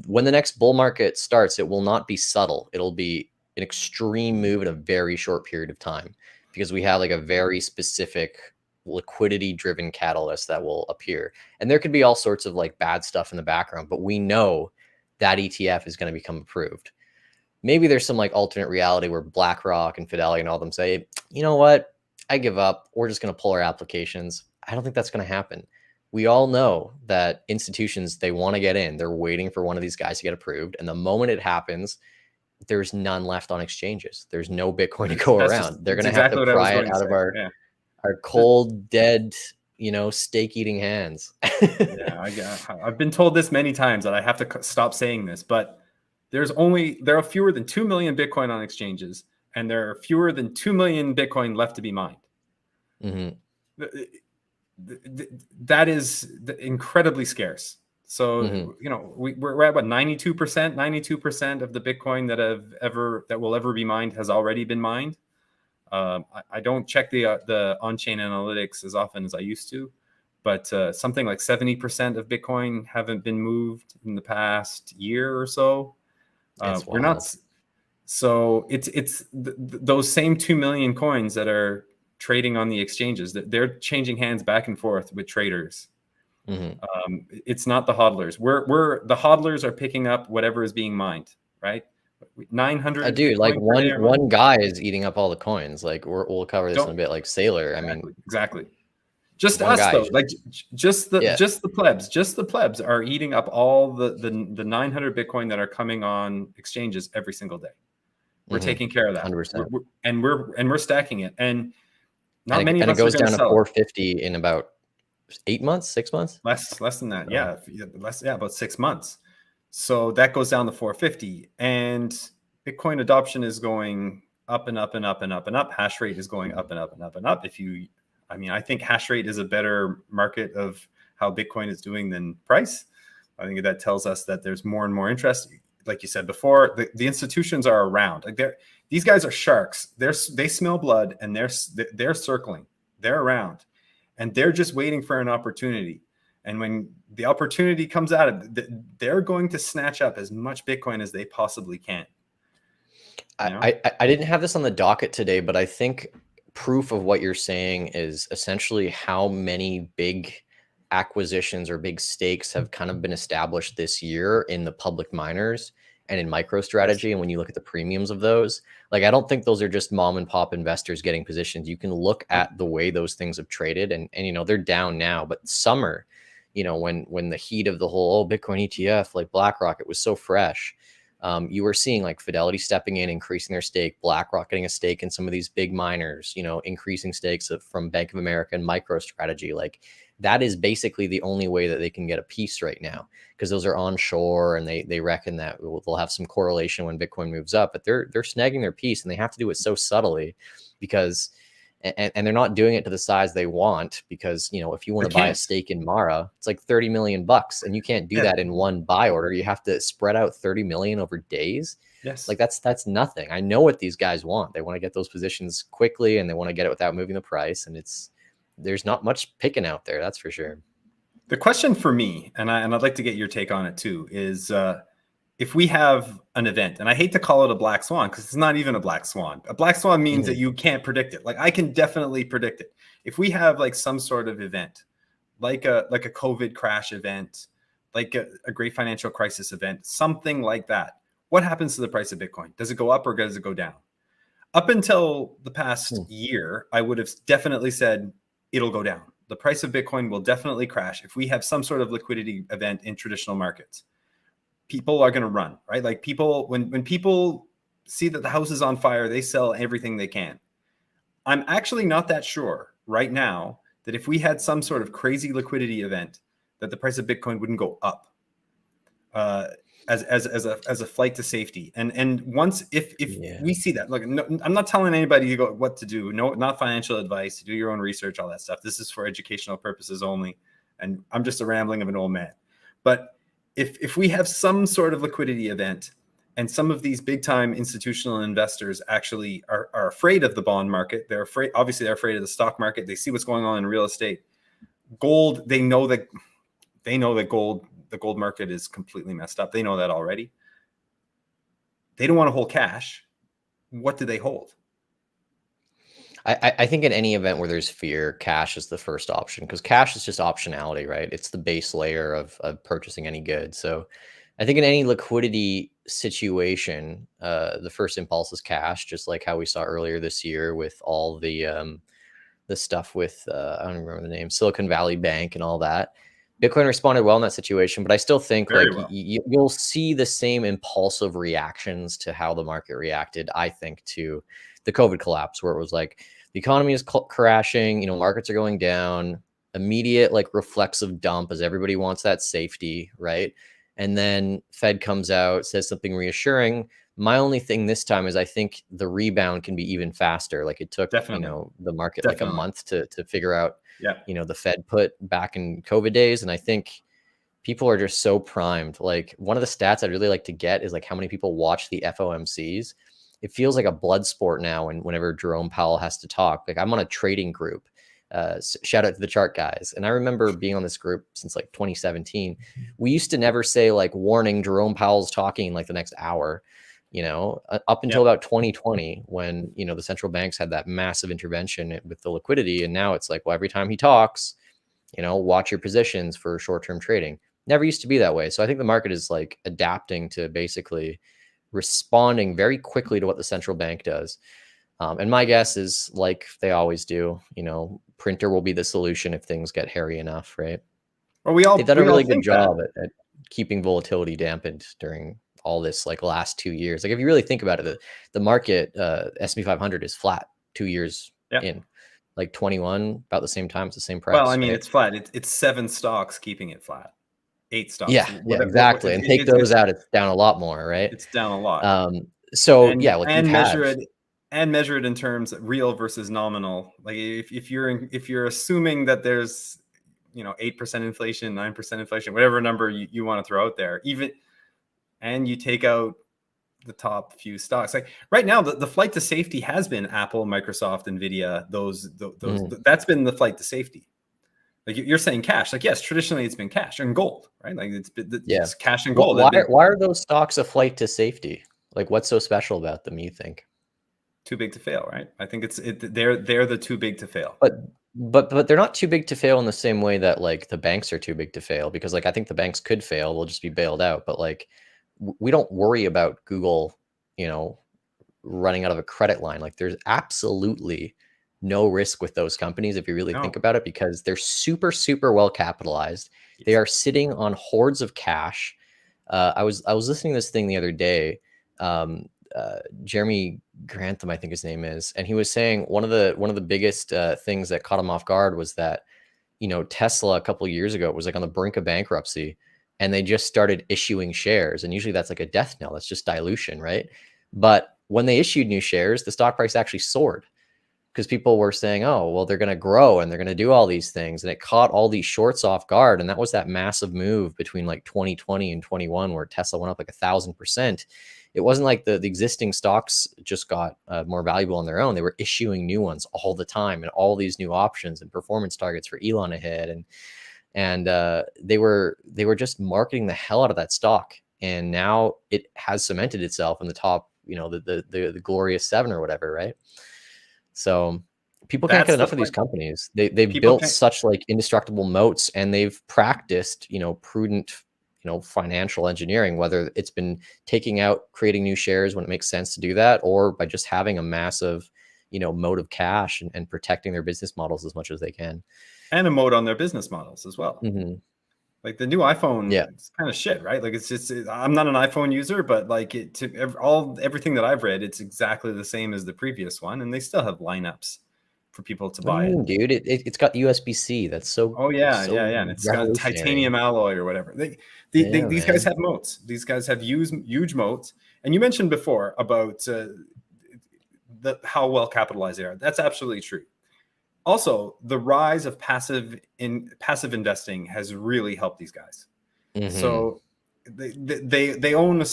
[SPEAKER 1] when the next bull market starts, it will not be subtle. It'll be an extreme move in a very short period of time, because we have like a very specific liquidity driven catalyst that will appear. And there could be all sorts of like bad stuff in the background, but we know that ETF is going to become approved. Maybe there's some like alternate reality where BlackRock and Fidelity and all them say, you know what, I give up. We're just going to pull our applications. I don't think that's going to happen. We all know that institutions, they want to get in. They're waiting for one of these guys to get approved. And the moment it happens, there's none left on exchanges. There's no Bitcoin to go around. They're going to have to pry it out of our cold, dead, steak eating hands.
[SPEAKER 2] I've been told this many times that I have to stop saying this, but there are fewer than 2 million Bitcoin on exchanges, and there are fewer than 2 million Bitcoin left to be mined. That is incredibly scarce. So, you know, we're at what, 92% of the Bitcoin that will ever be mined has already been mined. I don't check the on-chain analytics as often as I used to, but something like 70% of Bitcoin haven't been moved in the past year or so.
[SPEAKER 1] It's
[SPEAKER 2] We're
[SPEAKER 1] wild.
[SPEAKER 2] not. So those same 2 million coins that are trading on the exchanges, that they're changing hands back and forth with traders. It's not the hodlers. The hodlers are picking up whatever is being mined, right? 900
[SPEAKER 1] Dude, like
[SPEAKER 2] Bitcoin per day.
[SPEAKER 1] one guy is eating up all the coins. Like we'll cover this in a bit. Like Sailor, I mean,
[SPEAKER 2] Exactly. Just
[SPEAKER 1] one
[SPEAKER 2] us
[SPEAKER 1] guy.
[SPEAKER 2] though, like just the plebs are eating up all the 900 Bitcoin that are coming on exchanges every single day. We're taking care of that.
[SPEAKER 1] 100%.
[SPEAKER 2] We're stacking it, and not many
[SPEAKER 1] And
[SPEAKER 2] of
[SPEAKER 1] it
[SPEAKER 2] us are
[SPEAKER 1] goes
[SPEAKER 2] going
[SPEAKER 1] down
[SPEAKER 2] to
[SPEAKER 1] to
[SPEAKER 2] sell
[SPEAKER 1] 450 in about 8 months, 6 months.
[SPEAKER 2] less than that. Yeah, about 6 months. So that goes down to 450, and Bitcoin adoption is going up and up and up and up and up. Hash rate is going up and up and up and up. I think hash rate is a better market of how Bitcoin is doing than price. I think that tells us that there's more and more interest. Like you said before, the institutions are around. Like these guys are sharks. They smell blood, and they're circling. They're around, and they're just waiting for an opportunity. And when the opportunity comes out, they're going to snatch up as much Bitcoin as they possibly can. You know?
[SPEAKER 1] I didn't have this on the docket today, but I think proof of what you're saying is essentially how many big acquisitions or big stakes have kind of been established this year in the public miners and in MicroStrategy. And when you look at the premiums of those, like, I don't think those are just mom and pop investors getting positions. You can look at the way those things have traded, and you know, they're down now, but summer, you know, when the heat of the whole Bitcoin ETF, like BlackRock, it was so fresh. You were seeing like Fidelity stepping in, increasing their stake, BlackRock getting a stake in some of these big miners, you know, increasing stakes from Bank of America and MicroStrategy. Like, that is basically the only way that they can get a piece right now, because those are onshore, and they reckon that they'll have some correlation when Bitcoin moves up, but they're snagging their piece, and they have to do it so subtly because. And they're not doing it to the size they want, because, you know, if you want to buy a stake in Mara, it's like 30 million bucks, and you can't do that in one buy order. You have to spread out 30 million over days.
[SPEAKER 2] Yes.
[SPEAKER 1] Like that's nothing. I know what these guys want. They want to get those positions quickly, and they want to get it without moving the price. And there's not much picking out there. That's for sure.
[SPEAKER 2] The question for me, and I'd like to get your take on it too, is if we have an event, and I hate to call it a black swan because it's not even a black swan. A black swan means that you can't predict it. Like, I can definitely predict it. If we have like some sort of event, like a COVID crash event, like a great financial crisis event, something like that, what happens to the price of Bitcoin? Does it go up or does it go down? Up until the past year, I would have definitely said it'll go down. The price of Bitcoin will definitely crash if we have some sort of liquidity event in traditional markets. People are going to run, right? Like, people, when people see that the house is on fire, they sell everything they can. I'm actually not that sure right now that if we had some sort of crazy liquidity event, that the price of Bitcoin wouldn't go up as a flight to safety. And once if we see that, look, no, I'm not telling anybody what to do. No, not financial advice. Do your own research, all that stuff. This is for educational purposes only. And I'm just a rambling of an old man. But if we have some sort of liquidity event, and some of these big time institutional investors actually are afraid of the bond market, obviously they're afraid of the stock market. They see what's going on in real estate. Gold, they know that the gold market is completely messed up. They know that already. They don't want to hold cash. What do they hold?
[SPEAKER 1] I think in any event where there's fear, cash is the first option, because cash is just optionality, right? It's the base layer of purchasing any good. So I think in any liquidity situation, the first impulse is cash, just like how we saw earlier this year with all the stuff with, I don't remember the name, Silicon Valley Bank and all that. Bitcoin responded well in that situation, but I still think you'll see the same impulsive reactions to how the market reacted, I think, to the COVID collapse, where it was like the economy is crashing, you know, markets are going down, immediate like reflexive dump as everybody wants that safety, right? And then Fed comes out, says something reassuring. My only thing this time is I think the rebound can be even faster. Like, it took, you know, the market like a month to figure out, you know, the Fed put back in COVID days. And I think people are just so primed. Like one of the stats I'd really like to get is like how many people watch the FOMCs. It feels like a blood sport now. And whenever Jerome Powell has to talk, like I'm on a trading group. Shout out to the chart guys. And I remember being on this group since like 2017. We used to never say like warning Jerome Powell's talking in like the next hour, up until about 2020 when, the central banks had that massive intervention with the liquidity. And now it's like, well, every time he talks, watch your positions for short-term trading. Never used to be that way. So I think the market is like adapting to basically responding very quickly to what the central bank does. And my guess is like they always do, printer will be the solution if things get hairy enough, right?
[SPEAKER 2] Well,
[SPEAKER 1] They've done a
[SPEAKER 2] we all
[SPEAKER 1] really good
[SPEAKER 2] think that.
[SPEAKER 1] job at keeping volatility dampened during all this like last 2 years. Like if you really think about it, the market, S&P 500 is flat 2 years
[SPEAKER 2] Yeah.
[SPEAKER 1] in, like 21, about the same time, it's the same price.
[SPEAKER 2] Well, I mean,
[SPEAKER 1] right?
[SPEAKER 2] it's flat. It's 7 stocks keeping it flat. 8 stocks.
[SPEAKER 1] Yeah, exactly. And take those out, it's down a lot more, right?
[SPEAKER 2] It's down a lot.
[SPEAKER 1] So yeah, like
[SPEAKER 2] and measure it in terms of real versus nominal. Like if you're assuming that there's 8% inflation, 9% inflation, whatever number you want to throw out there, and you take out the top few stocks. Like right now, the flight to safety has been Apple, Microsoft, Nvidia. That's been the flight to safety. Like you're saying cash. Like yes, traditionally it's been cash and gold, right? Like it's cash and gold.
[SPEAKER 1] Why are those stocks a flight to safety? Like what's so special about them, you think?
[SPEAKER 2] Too big to fail, right? I think they're the too big to fail.
[SPEAKER 1] But they're not too big to fail in the same way that like the banks are too big to fail, because like I think the banks could fail, they'll just be bailed out. But like we don't worry about Google, running out of a credit line. Like there's absolutely no risk with those companies if you really think about it, because they're super, super well capitalized. Yes. They are sitting on hordes of cash. I was listening to this thing the other day. Jeremy Grantham, I think his name is, and he was saying one of the biggest things that caught him off guard was that Tesla a couple of years ago was like on the brink of bankruptcy, and they just started issuing shares, and usually that's like a death knell. That's just dilution, right? But when they issued new shares, the stock price actually soared because people were saying, oh, well, they're going to grow and they're going to do all these things. And it caught all these shorts off guard. And that was that massive move between like 2020 and 21 where Tesla went up like 1,000%. It wasn't like the existing stocks just got more valuable on their own. They were issuing new ones all the time and all these new options and performance targets for Elon ahead. And they were just marketing the hell out of that stock. And now it has cemented itself in the top, the glorious 7 or whatever, right? So people can't get enough of these companies. They've built such like indestructible moats, and they've practiced, prudent, financial engineering, whether it's been taking out, creating new shares when it makes sense to do that, or by just having a massive, moat of cash and protecting their business models as much as they can.
[SPEAKER 2] And a moat on their business models as well.
[SPEAKER 1] Mm-hmm.
[SPEAKER 2] Like the new iPhone, it's kind of shit, right? Like it's just, I'm not an iPhone user, but like everything that I've read, it's exactly the same as the previous one, and they still have lineups for people to buy it.
[SPEAKER 1] Dude, it's got USB-C. That's so.
[SPEAKER 2] Oh yeah, and it's got titanium alloy or whatever. These guys have moats. These guys have huge moats. And you mentioned before about how well capitalized they are. That's absolutely true. Also, the rise of passive investing has really helped these guys. Mm-hmm. So they own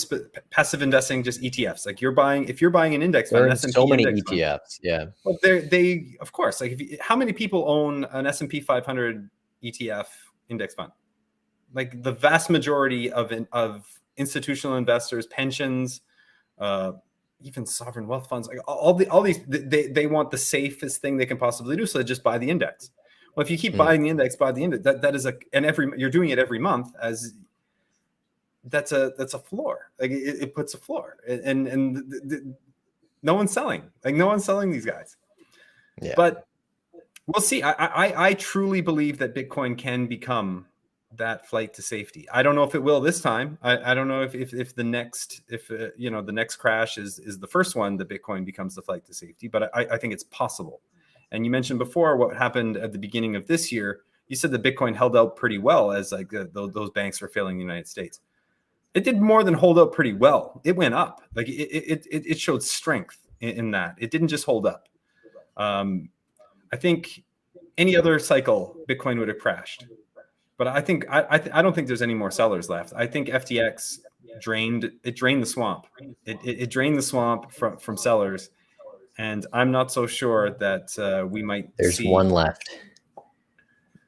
[SPEAKER 2] passive investing, just ETFs. Like if you're buying an index fund, S&P
[SPEAKER 1] so many
[SPEAKER 2] index
[SPEAKER 1] ETFs,
[SPEAKER 2] fund,
[SPEAKER 1] yeah.
[SPEAKER 2] Well, they of course, like how many people own an S&P 500 ETF index fund? Like the vast majority of institutional investors, pensions, even sovereign wealth funds, like all these, they want the safest thing they can possibly do, so they just buy the index. Well, if you keep buying the index, that is you're doing it every month, as that's a floor. Like it puts a floor, and no one's selling. Like no one's selling these guys. Yeah. But we'll see. I truly believe that Bitcoin can become that flight to safety. I don't know if it will this time. I don't know if the next crash is the first one that Bitcoin becomes the flight to safety, but I think it's possible. And you mentioned before what happened at the beginning of this year. You said that Bitcoin held out pretty well as like those banks were failing the United States. It did more than hold up pretty well. It went up. Like it showed strength in that. It didn't just hold up. I think any other cycle, Bitcoin would have crashed. But I think I don't think there's any more sellers left. I think FTX drained the swamp. It drained the swamp from sellers, and I'm not so sure that we might
[SPEAKER 1] There's
[SPEAKER 2] see
[SPEAKER 1] one left.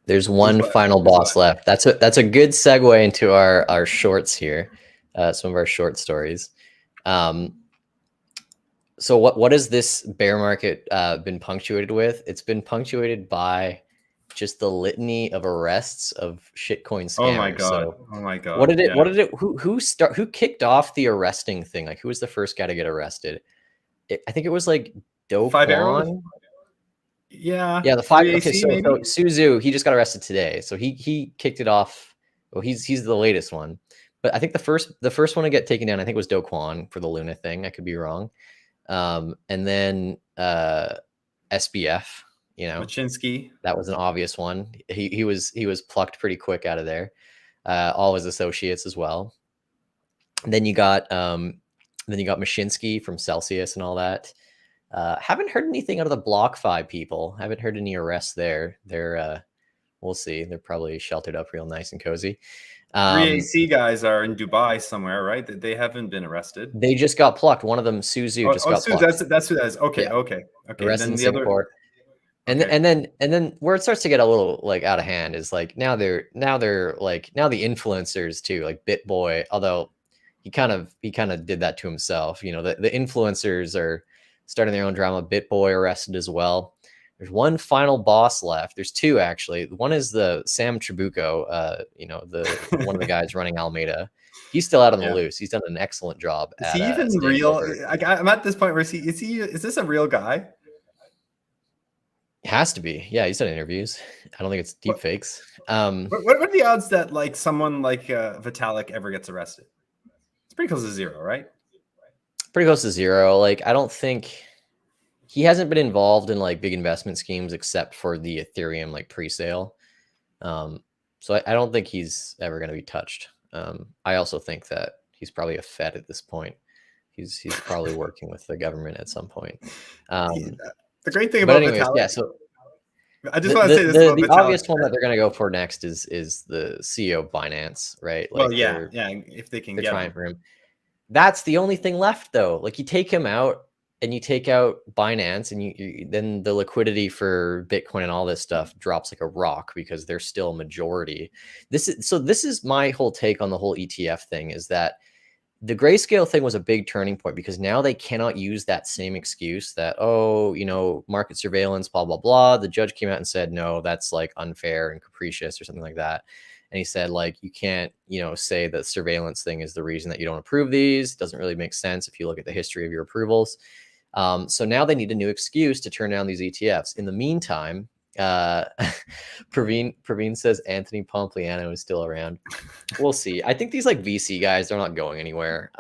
[SPEAKER 1] There's
[SPEAKER 2] who's
[SPEAKER 1] one
[SPEAKER 2] left.
[SPEAKER 1] final boss left. That's a good segue into our shorts here, some of our short stories. So what has this bear market been punctuated with? It's been punctuated by just the litany of arrests of shitcoin scammers.
[SPEAKER 2] Oh my god!
[SPEAKER 1] So
[SPEAKER 2] Oh my god!
[SPEAKER 1] what did it?
[SPEAKER 2] Yeah.
[SPEAKER 1] What did it? Who kicked off the arresting thing? Like, who was the first guy to get arrested? I think it was like Do
[SPEAKER 2] 5 arrows?
[SPEAKER 1] Kwon.
[SPEAKER 2] Yeah.
[SPEAKER 1] Yeah, the five.
[SPEAKER 2] 3
[SPEAKER 1] Okay,
[SPEAKER 2] AC
[SPEAKER 1] so
[SPEAKER 2] maybe.
[SPEAKER 1] Suzu, he just got arrested today. So he kicked it off. Well, he's the latest one. But I think the first one to get taken down, I think, was Do Kwon for the Luna thing. I could be wrong. And then SBF,
[SPEAKER 2] Machinsky.
[SPEAKER 1] that was an obvious one. He was plucked pretty quick out of there. All his associates as well. And then you got Mashinsky from Celsius and all that. Haven't heard anything out of the BlockFi people. Haven't heard any arrests there. They're we'll see. They're probably sheltered up real nice and cozy.
[SPEAKER 2] 3AC guys are in Dubai somewhere, right? They haven't been arrested.
[SPEAKER 1] They just got plucked. One of them, Suzu, just got plucked.
[SPEAKER 2] That's who that is. Okay,
[SPEAKER 1] Yeah.
[SPEAKER 2] okay.
[SPEAKER 1] Arrested
[SPEAKER 2] Then
[SPEAKER 1] in
[SPEAKER 2] the
[SPEAKER 1] Singapore.
[SPEAKER 2] other.
[SPEAKER 1] And then where it starts to get a little like out of hand is like now the influencers too, like BitBoy, although he kind of did that to himself. The influencers are starting their own drama. BitBoy arrested as well. There's one final boss left. There's two actually. One is the Sam Trabucco, the one of the guys running Alameda. He's still out on the loose. He's done an excellent job.
[SPEAKER 2] Is he even real? I'm at this point where is this a real guy?
[SPEAKER 1] It has to be. Yeah, he's done interviews. I don't think it's deep fakes.
[SPEAKER 2] What are the odds that like someone like Vitalik ever gets arrested? It's pretty close to zero, right?
[SPEAKER 1] Pretty close to zero. Like, I don't think he hasn't been involved in like big investment schemes except for the Ethereum like pre-sale. So I don't think he's ever going to be touched. I also think that he's probably a Fed at this point. He's probably working with the government at some point.
[SPEAKER 2] The great thing about Vitalik,
[SPEAKER 1] yeah. So
[SPEAKER 2] I just want to say this about
[SPEAKER 1] the
[SPEAKER 2] Vitalik.
[SPEAKER 1] obvious one that they're going to go for next is the CEO of Binance, right? Like,
[SPEAKER 2] well, yeah. If they can,
[SPEAKER 1] they're
[SPEAKER 2] get
[SPEAKER 1] trying for him. That's the only thing left, though. Like, you take him out, and you take out Binance, and then the liquidity for Bitcoin and all this stuff drops like a rock because they're still a majority. This is my whole take on the whole ETF thing, is that the grayscale thing was a big turning point because now they cannot use that same excuse that, market surveillance, blah, blah, blah. The judge came out and said, no, that's like unfair and capricious or something like that. And he said, like, you can't, say that surveillance thing is the reason that you don't approve these. It doesn't really make sense if you look at the history of your approvals. So now they need a new excuse to turn down these ETFs. In the meantime, Praveen says Anthony Pompliano is still around. We'll see. I think these like VC guys, they're not going anywhere.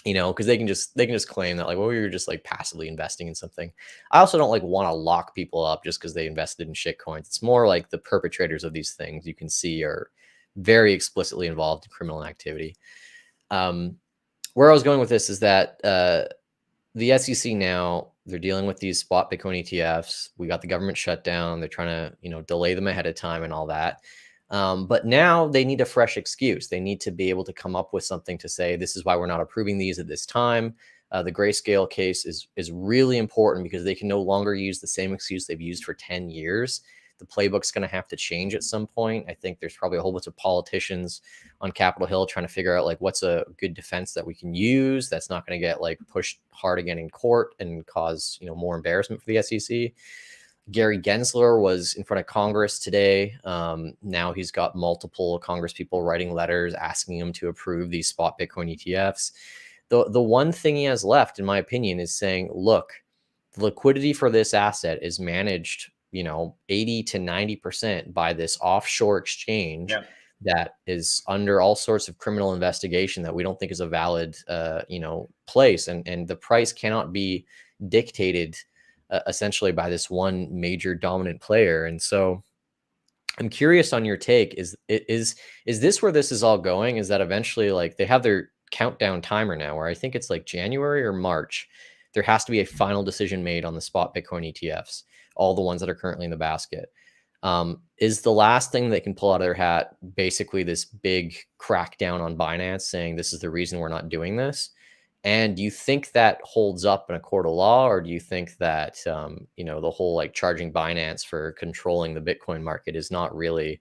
[SPEAKER 1] Because they can just claim that like, well, we were just like passively investing in something. I also don't like want to lock people up just because they invested in shit coins. It's more like the perpetrators of these things you can see are very explicitly involved in criminal activity. Where I was going with this is that the SEC now, they're dealing with these spot Bitcoin ETFs. We got the government shutdown. They're trying to, delay them ahead of time and all that. But now they need a fresh excuse. They need to be able to come up with something to say, this is why we're not approving these at this time. The grayscale case is really important because they can no longer use the same excuse they've used for 10 years. The playbook's going to have to change at some point. I think there's probably a whole bunch of politicians on Capitol Hill trying to figure out like what's a good defense that we can use that's not going to get like pushed hard again in court and cause more embarrassment for the SEC. Gary Gensler was in front of Congress today. Now he's got multiple Congress people writing letters asking him to approve these spot Bitcoin ETFs. The one thing he has left, in my opinion, is saying, look, the liquidity for this asset is managed 80 to 90% by this offshore exchange that is under all sorts of criminal investigation that we don't think is a valid, place. And the price cannot be dictated essentially by this one major dominant player. And so I'm curious on your take. Is this where this is all going? Is that eventually like they have their countdown timer now where I think it's like January or March, there has to be a final decision made on the spot Bitcoin ETFs, all the ones that are currently in the basket. Is the last thing they can pull out of their hat basically this big crackdown on Binance saying this is the reason we're not doing this? And do you think that holds up in a court of law, or do you think that the whole like charging Binance for controlling the Bitcoin market is not really,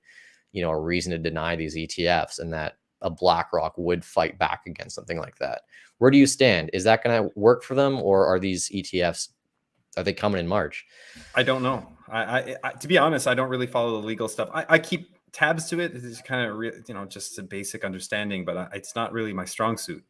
[SPEAKER 1] a reason to deny these ETFs, and that a BlackRock would fight back against something like that? Where do you stand? Is that going to work for them, or are these ETFs, are they coming in March?
[SPEAKER 2] I don't know. I to be honest, I don't really follow the legal stuff. I keep tabs to it. It's kind of just a basic understanding, but it's not really my strong suit.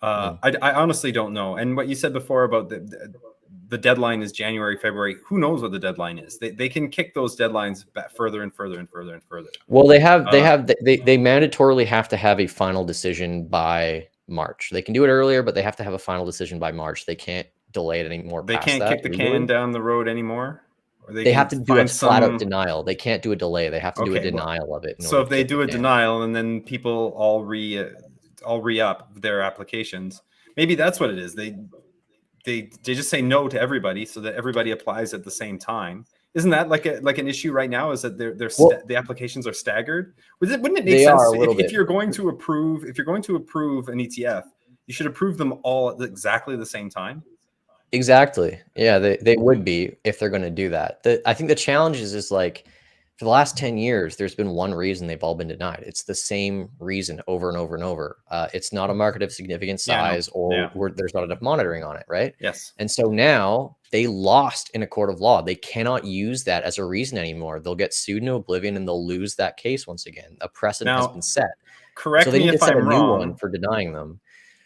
[SPEAKER 2] I honestly don't know. And what you said before about the deadline is January, February. Who knows what the deadline is? They can kick those deadlines back further and further and further and further.
[SPEAKER 1] Well, they mandatorily have to have a final decision by March. They can do it earlier, but they have to have a final decision by March. They can't delay it anymore.
[SPEAKER 2] They can't kick the can down the road anymore.
[SPEAKER 1] Or they have to do a flat out denial. They can't do a delay. They have to do a denial of it.
[SPEAKER 2] So if they do a denial and then people all re-up their applications, maybe that's what it is. They just say no to everybody so that everybody applies at the same time. Isn't that like an issue right now? Is that the applications are staggered? Wouldn't it make sense if you're going to approve an ETF, you should approve them all at exactly the same time?
[SPEAKER 1] Exactly. Yeah, they would be if they're going to do that. I think the challenge is like, for the last 10 years, there's been one reason they've all been denied. It's the same reason over and over and over. It's not a market of significant size, or there's not enough monitoring on it, right?
[SPEAKER 2] Yes.
[SPEAKER 1] And so now they lost in a court of law. They cannot use that as a reason anymore. They'll get sued into oblivion and they'll lose that case once again. A precedent has been set.
[SPEAKER 2] Correct me if I'm wrong.
[SPEAKER 1] New one for denying them.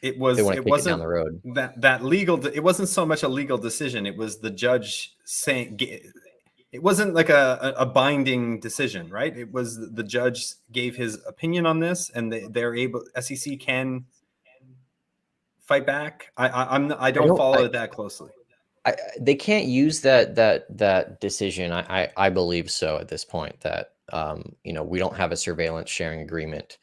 [SPEAKER 2] It wasn't down the road. That legal. It wasn't so much a legal decision. It was the judge saying. It wasn't like a binding decision, right? It was the judge gave his opinion on this, and they're able. SEC can fight back. I don't follow it that closely.
[SPEAKER 1] They can't use that decision. I believe so at this point that we don't have a surveillance sharing agreement.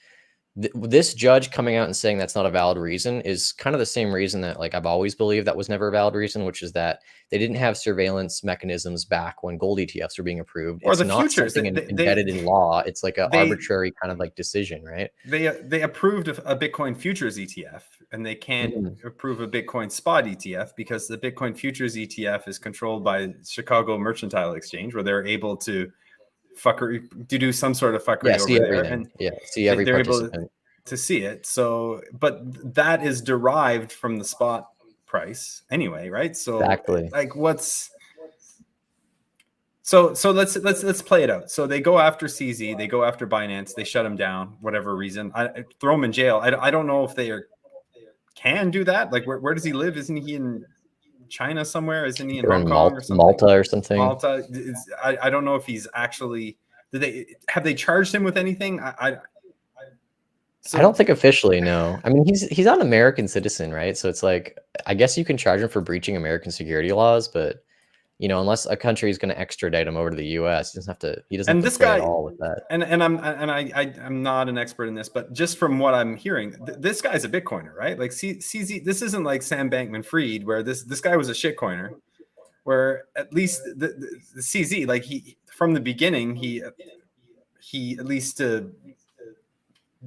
[SPEAKER 1] This judge coming out and saying that's not a valid reason is kind of the same reason that like I've always believed that was never a valid reason, which is that they didn't have surveillance mechanisms back when gold ETFs were being approved.
[SPEAKER 2] Or
[SPEAKER 1] it's
[SPEAKER 2] the
[SPEAKER 1] not
[SPEAKER 2] futures
[SPEAKER 1] something embedded in law. It's like an arbitrary kind of like decision, right?
[SPEAKER 2] They approved a Bitcoin futures ETF, and they can't approve a Bitcoin spot ETF because the Bitcoin futures ETF is controlled by Chicago Mercantile Exchange, where they're able to do some sort of fuckery over there, and
[SPEAKER 1] see every participant
[SPEAKER 2] to see it. So, but that is derived from the spot price anyway, right? So,
[SPEAKER 1] exactly.
[SPEAKER 2] Like, so let's play it out. So they go after CZ, they go after Binance, they shut him down, whatever reason. I throw him in jail. I don't know if they can do that. Like, where does he live? Isn't he in China somewhere? Isn't he in Hong Kong or something?
[SPEAKER 1] Malta or something?
[SPEAKER 2] Malta. I don't know if he's actually. Have they charged him with anything? I
[SPEAKER 1] don't think officially. No. I mean, he's not an American citizen, right? So it's like, I guess you can charge him for breaching American security laws, but unless a country is going to extradite him over to the U.S., he doesn't have to. He doesn't have to play at all with that.
[SPEAKER 2] And I'm not an expert in this, but just from what I'm hearing, this guy's a Bitcoiner, right? Like CZ, this isn't like Sam Bankman-Fried, where this guy was a shitcoiner, where at least the CZ, like he from the beginning, he at least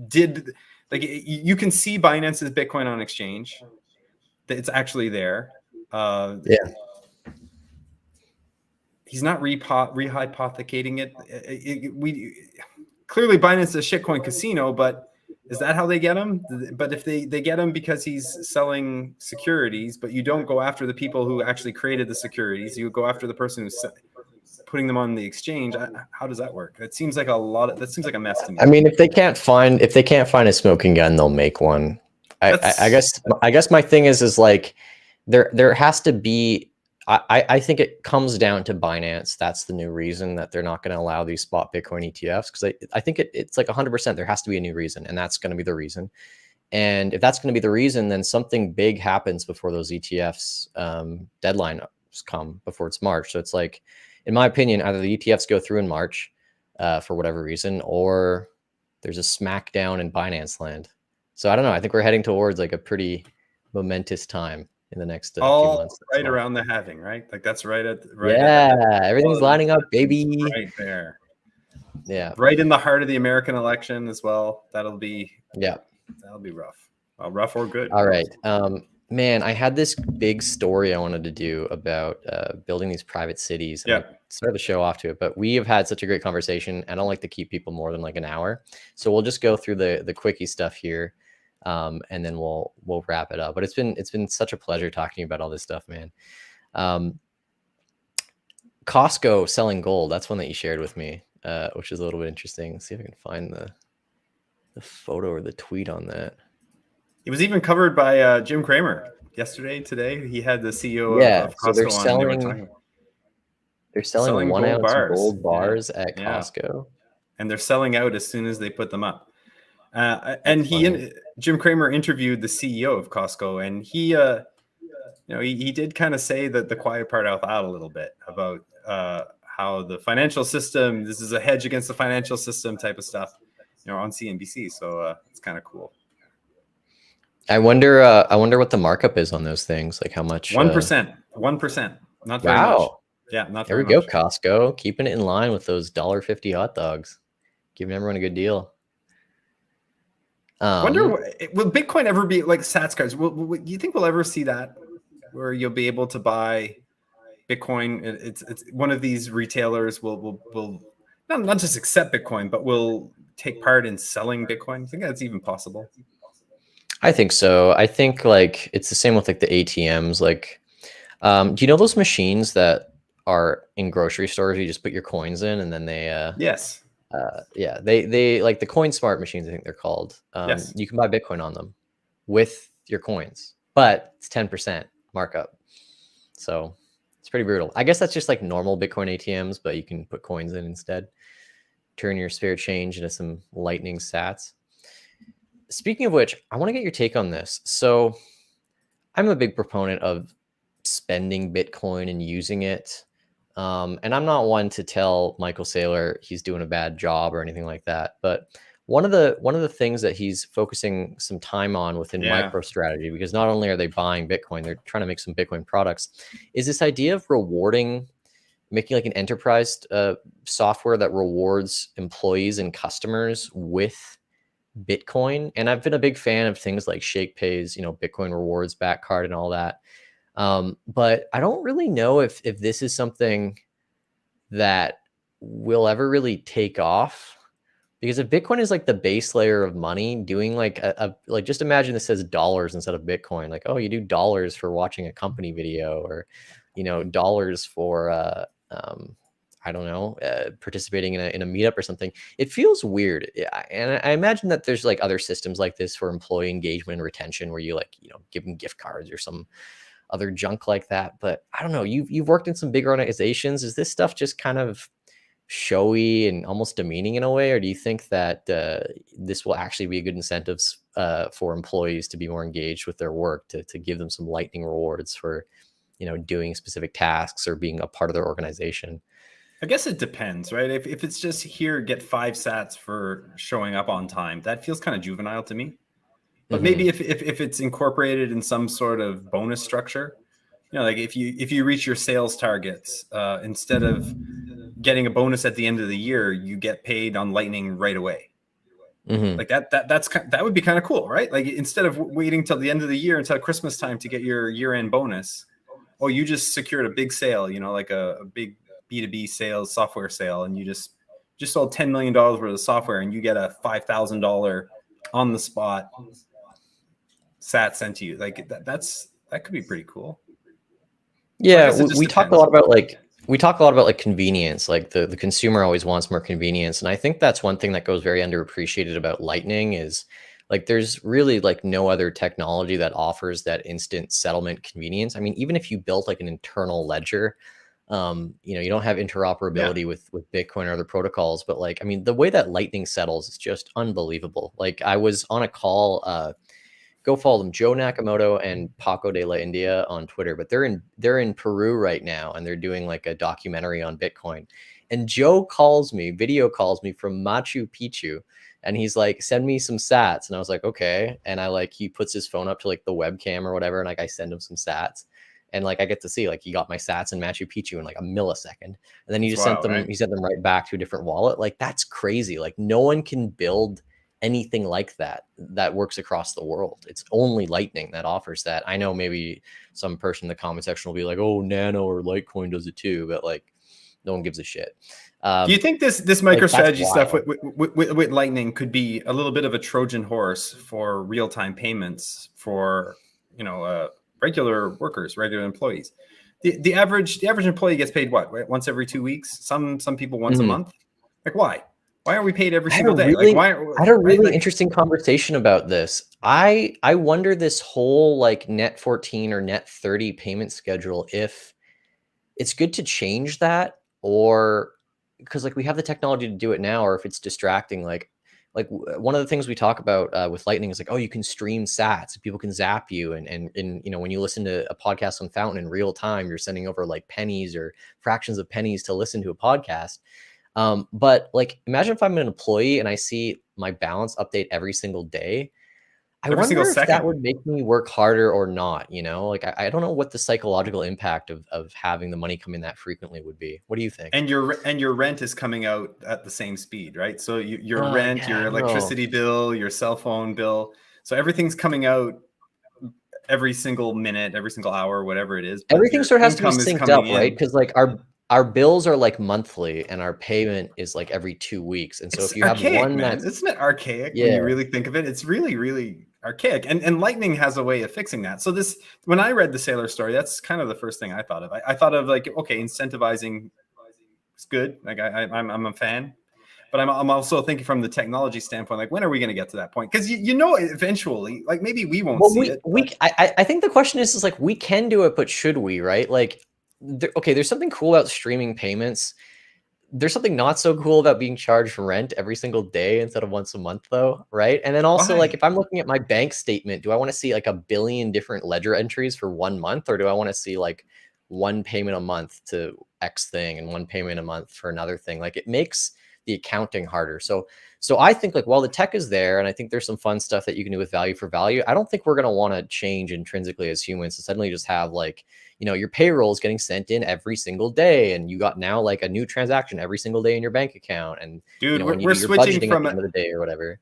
[SPEAKER 2] did, like, you can see Binance's Bitcoin on exchange. It's actually there. He's not rehypothecating it. We clearly Binance is a shitcoin casino, but is that how they get him? But if they get him because he's selling securities, but you don't go after the people who actually created the securities, you go after the person who's putting them on the exchange. How does that work? That seems like that seems like a mess to me.
[SPEAKER 1] I mean, if they can't find a smoking gun, they'll make one. I guess my thing is like there has to be. I think it comes down to Binance. That's the new reason that they're not going to allow these spot Bitcoin ETFs, because I think it's like 100%. There has to be a new reason, and that's going to be the reason. And if that's going to be the reason, then something big happens before those ETFs deadlines come, before it's March. So it's like, in my opinion, either the ETFs go through in March for whatever reason, or there's a smackdown in Binance land. So I don't know. I think we're heading towards like a pretty momentous time in the next few months.
[SPEAKER 2] Right around the halving, right? Like that's right at
[SPEAKER 1] everything's lining up, baby.
[SPEAKER 2] Right there.
[SPEAKER 1] Yeah.
[SPEAKER 2] Right in the heart of the American election as well. That'll be
[SPEAKER 1] Yeah.
[SPEAKER 2] rough. Well, rough or good.
[SPEAKER 1] All right. Man, I had this big story I wanted to do about building these private cities, and
[SPEAKER 2] Yeah.
[SPEAKER 1] I started the show off to it, but we have had such a great conversation. I don't like to keep people more than like an hour. So we'll just go through the quickie stuff here. And then we'll wrap it up. But it's been such a pleasure talking about all this stuff, man. Costco selling gold. That's one that you shared with me, which is a little bit interesting. Let's see if I can find the photo or the tweet on that.
[SPEAKER 2] It was even covered by Jim Cramer yesterday. Today, he had the CEO of Costco
[SPEAKER 1] so they're
[SPEAKER 2] on. And they were
[SPEAKER 1] selling. They're selling
[SPEAKER 2] selling
[SPEAKER 1] 1
[SPEAKER 2] gold
[SPEAKER 1] ounce
[SPEAKER 2] bars.
[SPEAKER 1] gold bars
[SPEAKER 2] Yeah.
[SPEAKER 1] at Costco.
[SPEAKER 2] And they're selling out as soon as they put them up. And Jim Cramer interviewed the CEO of Costco, and he did kind of say that the quiet part out loud a little bit about how the financial system, this is a hedge against the financial system type of stuff, on CNBC. So it's kind of cool.
[SPEAKER 1] I wonder what the markup is on those things. Like how much?
[SPEAKER 2] 1%. 1%. Not very much. Yeah, not very much.
[SPEAKER 1] There we go, Costco. Keeping it in line with those $1.50 hot dogs. Giving everyone a good deal.
[SPEAKER 2] Wonder, will Bitcoin ever be like Sats cards? Do you think we'll ever see that, where you'll be able to buy Bitcoin? It's one of these retailers will not just accept Bitcoin, but will take part in selling Bitcoin. I think that's even possible.
[SPEAKER 1] I think so. I think like it's the same with like the ATMs. Like, do you know those machines that are in grocery stores? You just put your coins in, and then they
[SPEAKER 2] yes.
[SPEAKER 1] Yeah, they like the Coin Smart machines, I think they're called.
[SPEAKER 2] Yes.
[SPEAKER 1] You can buy Bitcoin on them with your coins, but it's 10% markup. So it's pretty brutal. I guess that's just like normal Bitcoin ATMs, but you can put coins in instead. Turn your spare change into some lightning sats. Speaking of which, I want to get your take on this. So I'm a big proponent of spending Bitcoin and using it. And I'm not one to tell Michael Saylor he's doing a bad job or anything like that. But one of the things that he's focusing some time on within MicroStrategy, because not only are they buying Bitcoin, they're trying to make some Bitcoin products, is this idea of making like an enterprise software that rewards employees and customers with Bitcoin. And I've been a big fan of things like ShakePay's, Bitcoin rewards back card and all that. But I don't really know if this is something that will ever really take off, because if Bitcoin is like the base layer of money, doing like like just imagine this says dollars instead of Bitcoin, like, oh, you do dollars for watching a company video, or dollars for I don't know, participating in a meetup or something. It feels weird. And I imagine that there's like other systems like this for employee engagement and retention, where you give them gift cards or some other junk like that. But I don't know, you've worked in some big organizations. Is this stuff just kind of showy and almost demeaning in a way, or do you think that this will actually be a good incentives for employees to be more engaged with their work, to give them some lightning rewards for doing specific tasks or being a part of their organization?
[SPEAKER 2] I guess it depends, right? If it's just here, get 5 sats for showing up on time, that feels kind of juvenile to me. But maybe if it's incorporated in some sort of bonus structure, like if you reach your sales targets, instead of getting a bonus at the end of the year, you get paid on Lightning right away. Like that would be kind of cool, right? Like instead of waiting till the end of the year, until Christmas time to get your year-end bonus, you just secured a big sale, like a big B2B sales software sale, and you just sold $10 million worth of software, and you get a $5,000 on the spot sat sent to you. Like that could be pretty cool.
[SPEAKER 1] Yeah, so we talk a lot about like convenience. Like the consumer always wants more convenience, and I think that's one thing that goes very underappreciated about Lightning is like there's really like no other technology that offers that instant settlement convenience. I mean, even if you built like an internal ledger, you don't have interoperability with Bitcoin or other protocols, but like, I mean, the way that Lightning settles is just unbelievable. Like I was on a call, go follow them, Joe Nakamoto and Paco de la India on Twitter, but they're in Peru right now, and they're doing like a documentary on Bitcoin. And Joe video calls me from Machu Picchu, and he's like, send me some sats. And I was like, okay. And he puts his phone up to like the webcam or whatever, and like I send him some sats. And like I get to see like you got my sats in Machu Picchu in like a millisecond, and then you
[SPEAKER 2] It's
[SPEAKER 1] just sent
[SPEAKER 2] wild,
[SPEAKER 1] them,
[SPEAKER 2] right?
[SPEAKER 1] you sent them right back to a different wallet. Like that's crazy. Like no one can build anything like that works across the world. It's only Lightning that offers that. I know maybe some person in the comment section will be like, "Oh, Nano or Litecoin does it too," but like no one gives a shit.
[SPEAKER 2] Do you think this
[SPEAKER 1] Like that's
[SPEAKER 2] MicroStrategy stuff
[SPEAKER 1] wild.
[SPEAKER 2] with Lightning could be a little bit of a Trojan horse for real time payments for regular workers, regular employees? The average employee gets paid what, right? Once every 2 weeks. Some people once a
[SPEAKER 1] Mhm.
[SPEAKER 2] month. Like why? Why are we paid every
[SPEAKER 1] I had a
[SPEAKER 2] single day? Like
[SPEAKER 1] really
[SPEAKER 2] why?
[SPEAKER 1] I had a
[SPEAKER 2] Right?
[SPEAKER 1] really
[SPEAKER 2] Like
[SPEAKER 1] interesting conversation about this. I wonder this whole like net 14 or net 30 payment schedule, if it's good to change that, or because like we have the technology to do it now, or if it's distracting. Like one of the things we talk about with Lightning is like, oh, you can stream sats, people can zap you, and when you listen to a podcast on Fountain in real time, you're sending over like pennies or fractions of pennies to listen to a podcast. But like, imagine if I'm an employee and I see my balance update every single day. I
[SPEAKER 2] every single
[SPEAKER 1] wonder if that
[SPEAKER 2] second.
[SPEAKER 1] would make me work harder or not, Like I don't know what the psychological impact of having the money come in that frequently would be. What do you think?
[SPEAKER 2] And your rent is coming out at the same speed, right? So your rent,
[SPEAKER 1] Yeah,
[SPEAKER 2] your
[SPEAKER 1] I don't know.
[SPEAKER 2] electricity bill, your cell phone bill, so everything's coming out every single minute, every single hour, whatever it is. But
[SPEAKER 1] Everything
[SPEAKER 2] your
[SPEAKER 1] sort of has to be
[SPEAKER 2] income is
[SPEAKER 1] synced
[SPEAKER 2] coming
[SPEAKER 1] up, right?
[SPEAKER 2] in.
[SPEAKER 1] Because like our bills are like monthly and our payment is like every 2 weeks. And so
[SPEAKER 2] It's
[SPEAKER 1] if you have
[SPEAKER 2] archaic,
[SPEAKER 1] one
[SPEAKER 2] man.
[SPEAKER 1] that's
[SPEAKER 2] Isn't it archaic when
[SPEAKER 1] yeah.
[SPEAKER 2] you really think of it? It's really, really archaic. And Lightning has a way of fixing that. So this, when I read the Sailor story, that's kind of the first thing I thought of. I thought of like, okay, incentivizing is good. Like I'm a fan. But I'm also thinking from the technology standpoint, like when are we going to get to that point? Because eventually, like maybe we won't
[SPEAKER 1] Well,
[SPEAKER 2] see it, but
[SPEAKER 1] I think the question is like we can do it, but should we, right? Like, okay, there's something cool about streaming payments. There's something not so cool about being charged rent every single day instead of once a month, though, right? And then also, like,
[SPEAKER 2] why?
[SPEAKER 1] if I'm looking at my bank statement, do I want to see like a billion different ledger entries for 1 month, or do I want to see like one payment a month to X thing and one payment a month for another thing? Like, it makes the accounting harder. So I think like while the tech is there, and I think there's some fun stuff that you can do with value for value, I don't think we're gonna want to change intrinsically as humans to suddenly just have like your payroll is getting sent in every single day, and you got now like a new transaction every single day in your bank account, and
[SPEAKER 2] Dude,
[SPEAKER 1] when you
[SPEAKER 2] we're
[SPEAKER 1] do your
[SPEAKER 2] switching
[SPEAKER 1] budgeting at
[SPEAKER 2] from
[SPEAKER 1] the end of the day or whatever.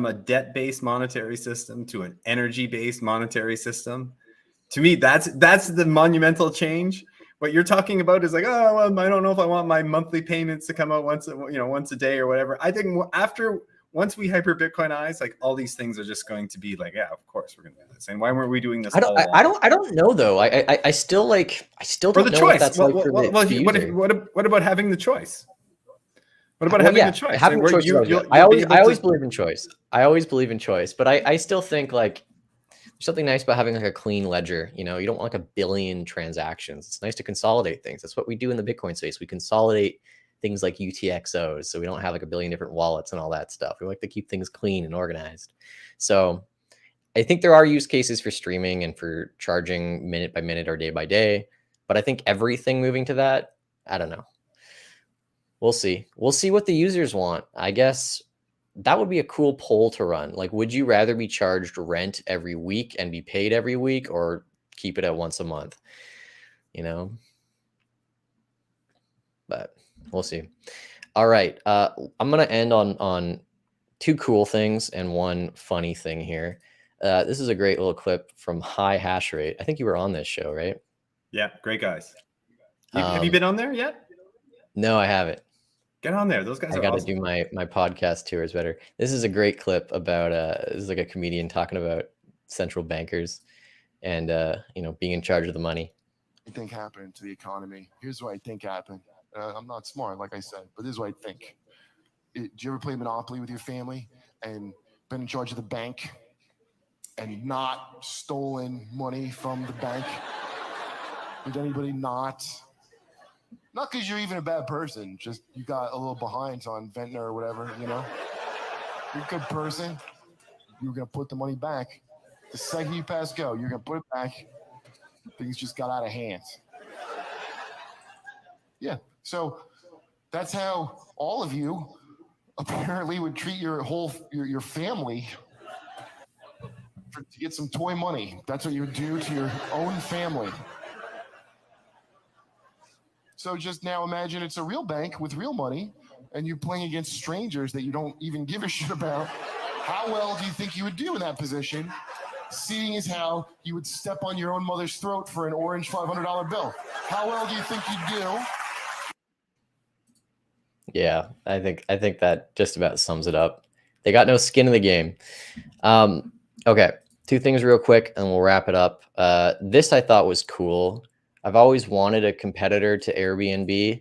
[SPEAKER 2] a debt-based monetary system to an energy-based monetary system. To me, that's the monumental change. What you're talking about is like, oh, well, I don't know if I want my monthly payments to come out once a day or whatever. I think once we hyper Bitcoinize, like all these things are just going to be like, yeah, of course we're going to do this. And why weren't we doing this
[SPEAKER 1] I don't
[SPEAKER 2] all
[SPEAKER 1] I, I
[SPEAKER 2] along?
[SPEAKER 1] don't I don't know though. I still
[SPEAKER 2] Or
[SPEAKER 1] don't
[SPEAKER 2] the
[SPEAKER 1] know what
[SPEAKER 2] choice.
[SPEAKER 1] that's like for the user.
[SPEAKER 2] What about having the choice? What about
[SPEAKER 1] Well,
[SPEAKER 2] having the
[SPEAKER 1] yeah,
[SPEAKER 2] choice? Like
[SPEAKER 1] having
[SPEAKER 2] where
[SPEAKER 1] choice is always good.
[SPEAKER 2] you'll be
[SPEAKER 1] I
[SPEAKER 2] able
[SPEAKER 1] always
[SPEAKER 2] to.
[SPEAKER 1] believe in choice. I always believe in choice, but I still think like there's something nice about having like a clean ledger. You don't want like a billion transactions. It's nice to consolidate things. That's what we do in the Bitcoin space. We consolidate things like UTXOs, so we don't have like a billion different wallets and all that stuff. We like to keep things clean and organized. So I think there are use cases for streaming and for charging minute by minute or day by day, but I think everything moving to that, I don't know. We'll see. We'll see what the users want. I guess that would be a cool poll to run. Like, would you rather be charged rent every week and be paid every week, or keep it at once a month? You know, but we'll see. All right. I'm gonna end on two cool things and one funny thing here. This is a great little clip from High Hash Rate. I think you were on this show, right?
[SPEAKER 2] Yeah, great guys. Have you
[SPEAKER 1] Um,
[SPEAKER 2] been on there yet?
[SPEAKER 1] no, I haven't.
[SPEAKER 2] Get on there. Those guys
[SPEAKER 1] I
[SPEAKER 2] are
[SPEAKER 1] got to
[SPEAKER 2] awesome.
[SPEAKER 1] do my podcast tours better. This is a great clip about this is like a comedian talking about central bankers and being in charge of the money.
[SPEAKER 3] I think happened to the economy. Here's what I think happened. I'm not smart, like I said, but this is what I think. Do you ever play Monopoly with your family and been in charge of the bank and not stolen money from the bank? Did anybody not? Not because you're even a bad person, just you got a little behind on Ventnor or whatever, You're a good person. You're going to put the money back. The second you pass go, you're going to put it back. Things just got out of hand. Yeah, so that's how all of you apparently would treat your whole your family. to get some toy money. That's what you would do to your own family. So just now imagine it's a real bank with real money, and you're playing against strangers that you don't even give a shit about. How well do you think you would do in that position, seeing as how you would step on your own mother's throat for an orange $500 bill? How well do you think you'd do?
[SPEAKER 1] Yeah, I think that just about sums it up. They got no skin in the game. Okay, two things real quick, and we'll wrap it up. This I thought was cool. I've always wanted a competitor to Airbnb,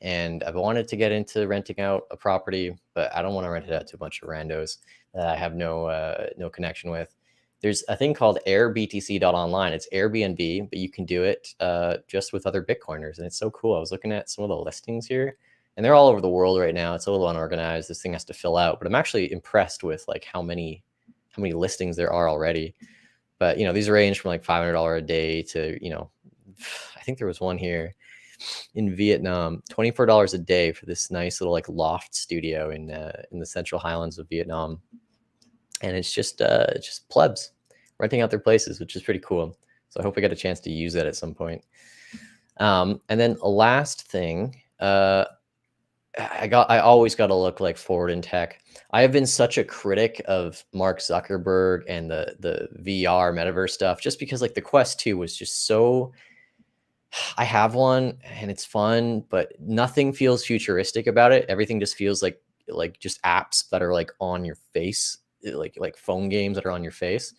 [SPEAKER 1] and I've wanted to get into renting out a property, but I don't want to rent it out to a bunch of randos that I have no connection with. There's a thing called airbtc.online. It's Airbnb, but you can do it just with other Bitcoiners, and it's so cool. I was looking at some of the listings here, and they're all over the world right now. It's a little unorganized. This thing has to fill out, but I'm actually impressed with like how many listings there are already. But you know, these range from like $500 a day to, you know, I think there was one here in Vietnam, $24 a day for this nice little like loft studio in the Central Highlands of Vietnam, and it's just plebs renting out their places, which is pretty cool. So I hope I get a chance to use that at some point. And then last thing, I always got to look like forward in tech. I have been such a critic of Mark Zuckerberg and the VR metaverse stuff, just because like the Quest 2 was just so. I have one and it's fun, but nothing feels futuristic about it. Everything just feels like just apps that are like on your face, like phone games that are on your face.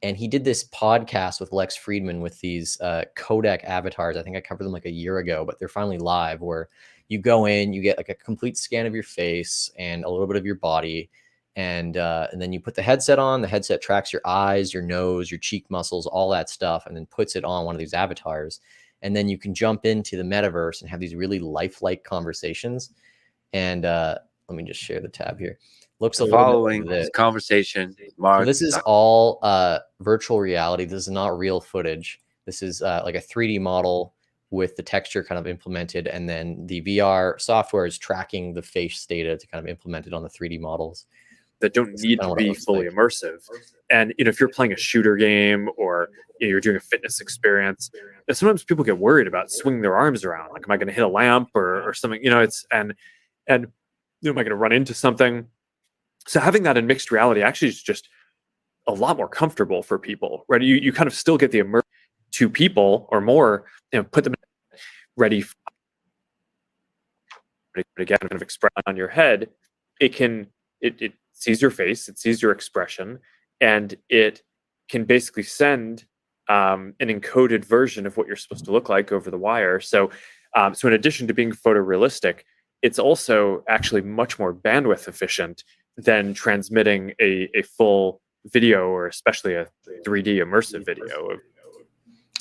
[SPEAKER 1] And he did this podcast with Lex Friedman with these codec avatars. I think I covered them like a year ago, but they're finally live, where you go in, you get like a complete scan of your face and a little bit of your body. And then you put the headset on. The headset tracks your eyes, your nose, your cheek muscles, all that stuff, and then puts it on one of these avatars. And then you can jump into the metaverse and have these really lifelike conversations. And let me just share the tab here. Looks a little bit like this
[SPEAKER 4] conversation.
[SPEAKER 1] So this is all virtual reality. This is not real footage. This is like a 3D model with the texture kind of implemented, and then the VR software is tracking the face data to kind of implement it on the 3D models.
[SPEAKER 4] That don't need to be fully immersive. And you know, if you're playing a shooter game or you're doing a fitness experience, sometimes people get worried about swinging their arms around. Like, am I going to hit a lamp or something? You know, it's and you know, am I going to run into something? So having that in mixed reality actually is just a lot more comfortable for people, right? You kind of still get the immersion. 2 people or more, you know, put them ready. But again, kind of express on your head. It sees your face, it sees your expression, and it can basically send an encoded version of what you're supposed to look like over the wire. So in addition to being photorealistic, it's also actually much more bandwidth efficient than transmitting a full video, or especially a 3D immersive video.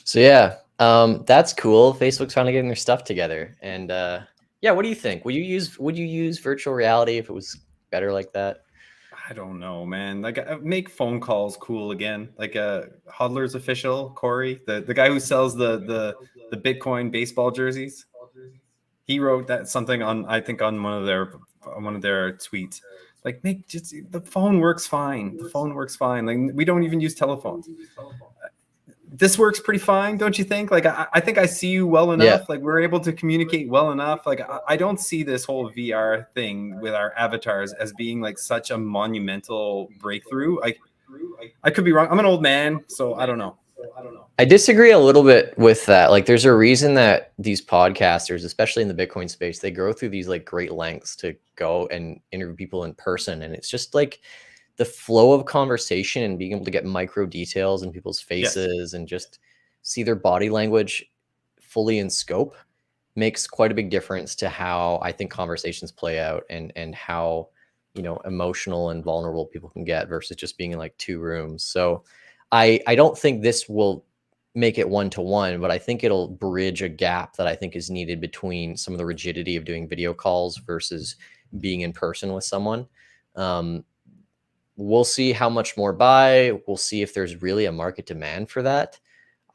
[SPEAKER 1] So yeah, that's cool. Facebook's finally getting their stuff together. And yeah, what do you think? Would you use virtual reality if it was better like that?
[SPEAKER 2] I don't know, man. Like, make phone calls cool again. Like Hodler's official, Corey, the guy who sells the Bitcoin baseball jerseys. He wrote that something on, I think, on one of their tweets. Like, the phone works fine. The phone works fine. Like, we don't even use telephones. This works pretty fine, don't you think? Like, I think I see you well enough. Yeah. Like, we're able to communicate well enough. Like, I don't see this whole VR thing with our avatars as being like such a monumental breakthrough. I could be wrong. I'm an old man, so I don't know.
[SPEAKER 1] I disagree a little bit with that. Like, there's a reason that these podcasters, especially in the Bitcoin space, they go through these like great lengths to go and interview people in person. And it's just like the flow of conversation and being able to get micro details in people's faces, and just see their body language fully in scope makes quite a big difference to how I think conversations play out, and how, you know, emotional and vulnerable people can get versus just being in like 2 rooms. So I don't think this will make it 1-to-1, but I think it'll bridge a gap that I think is needed between some of the rigidity of doing video calls versus being in person with someone. We'll see how much more buy. We'll see if there's really a market demand for that.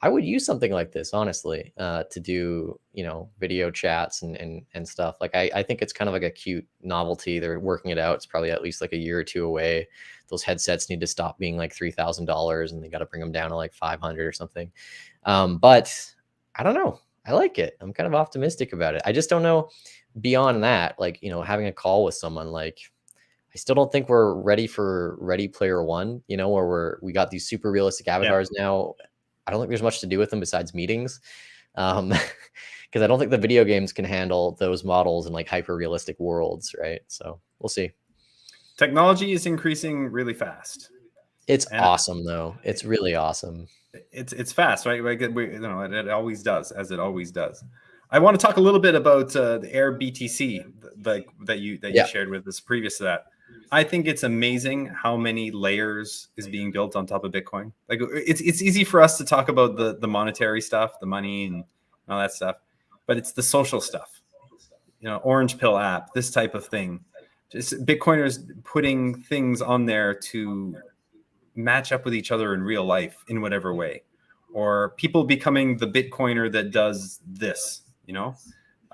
[SPEAKER 1] I would use something like this, honestly, to do, video chats and stuff. Like, I think it's kind of like a cute novelty. They're working it out. It's probably at least like a year or two away. Those headsets need to stop being like $3,000 and they got to bring them down to like 500 or something. But I don't know. I like it. I'm kind of optimistic about it. I just don't know beyond that, like, having a call with someone, like, I still don't think we're ready for Ready Player One, where we got these super realistic avatars now. I don't think there's much to do with them besides meetings. Because I don't think the video games can handle those models in like hyper realistic worlds, right? So we'll see.
[SPEAKER 2] Technology is increasing really fast.
[SPEAKER 1] It's awesome, though. It's really awesome.
[SPEAKER 2] It's fast, right? Like, it always does, as it always does. I want to talk a little bit about the Air BTC, like that you shared with us previous to that. I think it's amazing how many layers is being built on top of Bitcoin. Like, it's easy for us to talk about the monetary stuff, the money and all that stuff, but it's the social stuff. Orange Pill app, this type of thing. Just Bitcoiners putting things on there to match up with each other in real life in whatever way, or people becoming the Bitcoiner that does this.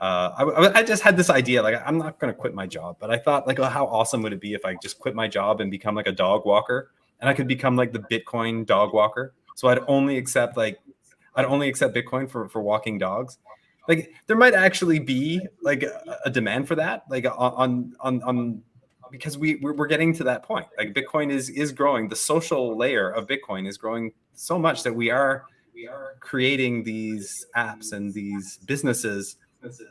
[SPEAKER 2] I just had this idea, like, I'm not going to quit my job, but I thought, like, how awesome would it be if I just quit my job and become like a dog walker, and I could become like the Bitcoin dog walker. So I'd only accept Bitcoin for walking dogs. Like, there might actually be like a demand for that, like on because we're getting to that point. Like, Bitcoin is growing. The social layer of Bitcoin is growing so much that we are creating these apps and these businesses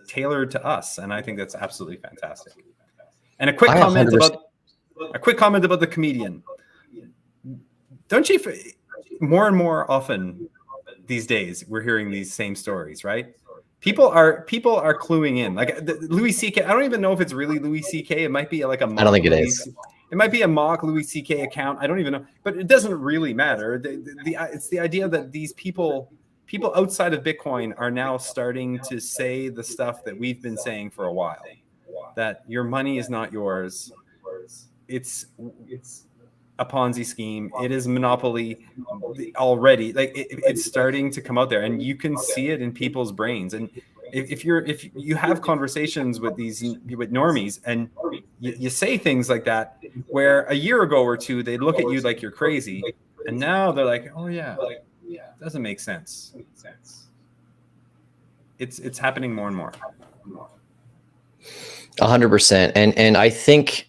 [SPEAKER 2] tailored to us, and I think that's absolutely fantastic. And a quick comment about the comedian. Don't you, more and more often these days, we're hearing these same stories, right? People are cluing in. Like, Louis C.K. I don't even know if it's really Louis C.K. It might be like a mock.
[SPEAKER 1] I don't think it is.
[SPEAKER 2] It might be a mock Louis C.K. account. I don't even know, but it doesn't really matter. It's the idea that these people outside of Bitcoin are now starting to say the stuff that we've been saying for a while, that your money is not yours. It's a Ponzi scheme. It is monopoly already. Like, it's starting to come out there, and you can see it in people's brains. And if you have conversations with normies, and you say things like that, where a year ago or two they'd look at you like you're crazy, and now they're like, oh yeah, doesn't make sense. It's happening more and more.
[SPEAKER 1] 100%. And I think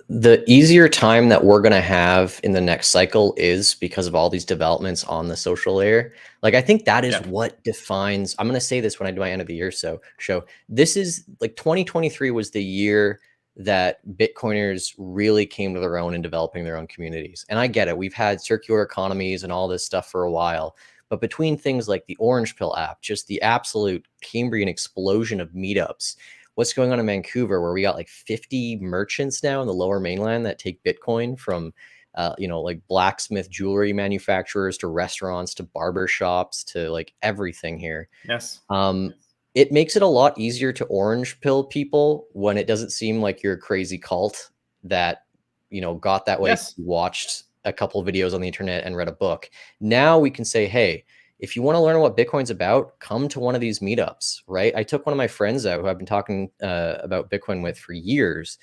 [SPEAKER 1] the easier time that we're going to have in the next cycle is because of all these developments on the social layer. Like, I think that is what defines, I'm going to say this when I do my end of the year show. This is like 2023 was the year that Bitcoiners really came to their own in developing their own communities. And I get it. We've had circular economies and all this stuff for a while. But between things like the Orange Pill app, just the absolute Cambrian explosion of meetups, what's going on in Vancouver, where we got like 50 merchants now in the lower mainland that take Bitcoin from, like blacksmith jewelry manufacturers to restaurants to barber shops to like everything here.
[SPEAKER 2] Yes.
[SPEAKER 1] It makes it a lot easier to orange pill people when it doesn't seem like you're a crazy cult that, got that way.
[SPEAKER 2] Yes.
[SPEAKER 1] Watched a couple of videos on the internet and read a book. Now we can say, hey, if you want to learn what Bitcoin's about, come to one of these meetups, right? I took one of my friends out who I've been talking about Bitcoin with for years,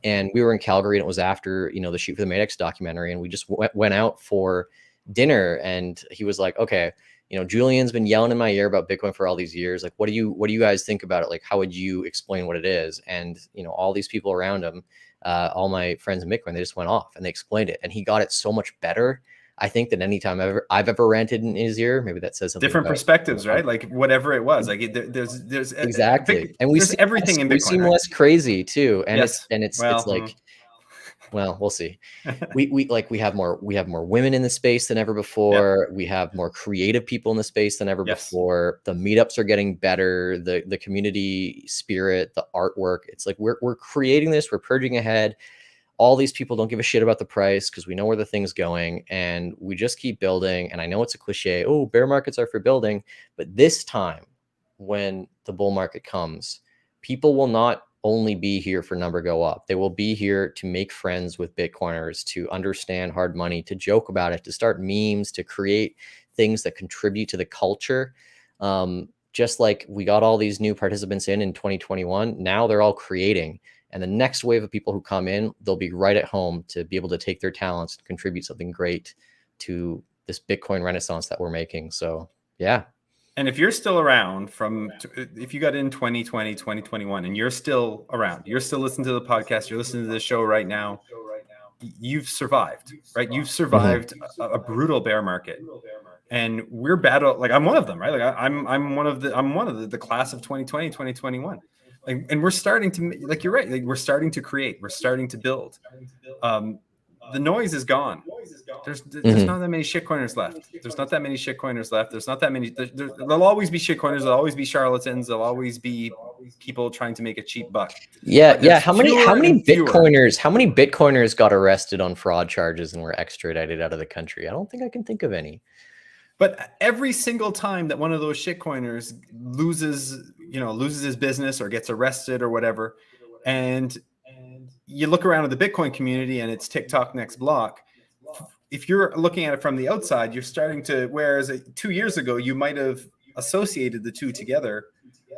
[SPEAKER 1] and we were in Calgary, and it was after, the Shoot for the Madex documentary, and we just went out for dinner, and he was like, okay, Julian's been yelling in my ear about Bitcoin for all these years. Like, what do you guys think about it? Like, how would you explain what it is? And, all these people around him, all my friends in Bitcoin, they just went off and they explained it, and he got it so much better, I think, than any time I've ever ranted in his ear. Maybe that says something.
[SPEAKER 2] Different perspectives, right? Like, whatever it was, like there's
[SPEAKER 1] exactly, and we see
[SPEAKER 2] everything in Bitcoin.
[SPEAKER 1] We seem less crazy too, and
[SPEAKER 2] yes.
[SPEAKER 1] it's like, well, we'll see. We have more women in the space than ever before. We have more creative people in the space than ever before. The meetups are getting better. The community spirit, the artwork. It's like we're creating this. We're purging ahead. All these people don't give a shit about the price because we know where the thing's going, and we just keep building. And I know it's a cliche. Oh, bear markets are for building, but this time, when the bull market comes, people will not only be here for number go up. They will be here to make friends with Bitcoiners, to understand hard money, to joke about it, to start memes, to create things that contribute to the culture. Just like we got all these new participants in 2021, now they're all creating. And the next wave of people who come in, they'll be right at home to be able to take their talents and contribute something great to this Bitcoin renaissance that we're making. So, yeah.
[SPEAKER 2] And if you're still around if you got in 2020, 2021, and you're still around, you're still listening to the podcast, you're listening to this show right now, you've survived, right? You've survived a brutal bear market. And we're like, I'm one of them, right? Like I'm one of the class of 2020, 2021. Like, and we're starting to, like, you're right. Like, we're starting to create, we're starting to build. The noise is gone. There's not that many shitcoiners left. There's not that many shitcoiners left. There's not that many. There'll always be shitcoiners. There'll always be charlatans. There'll always be people trying to make a cheap buck.
[SPEAKER 1] Yeah. How many Bitcoiners got arrested on fraud charges and were extradited out of the country? I don't think I can think of any.
[SPEAKER 2] But every single time that one of those shitcoiners loses his business or gets arrested or whatever, and you look around at the Bitcoin community and it's TikTok next block. If you're looking at it from the outside, you're starting to, whereas 2 years ago, you might have associated the two together.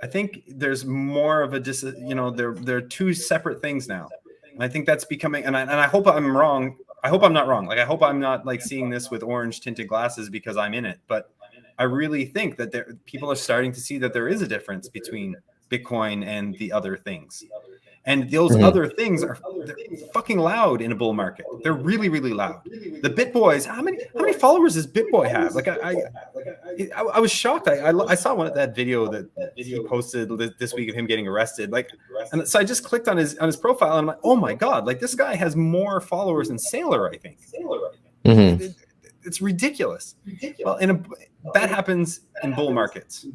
[SPEAKER 2] I think there's more of a, they're two separate things now. And I think that's becoming, and I hope I'm wrong. I hope I'm not wrong. Like, I hope I'm not like seeing this with orange tinted glasses because I'm in it. But I really think that people are starting to see that there is a difference between Bitcoin and the other things. And those other things they're fucking loud in a bull market. They're really, really loud. The BitBoys, how many followers does BitBoy have? Like I was shocked. I saw that video that he posted this week of him getting arrested. Like, and so I just clicked on his profile and I'm like, oh my god, like this guy has more followers than Sailor, I think. It's ridiculous. Well, that happens in bull markets.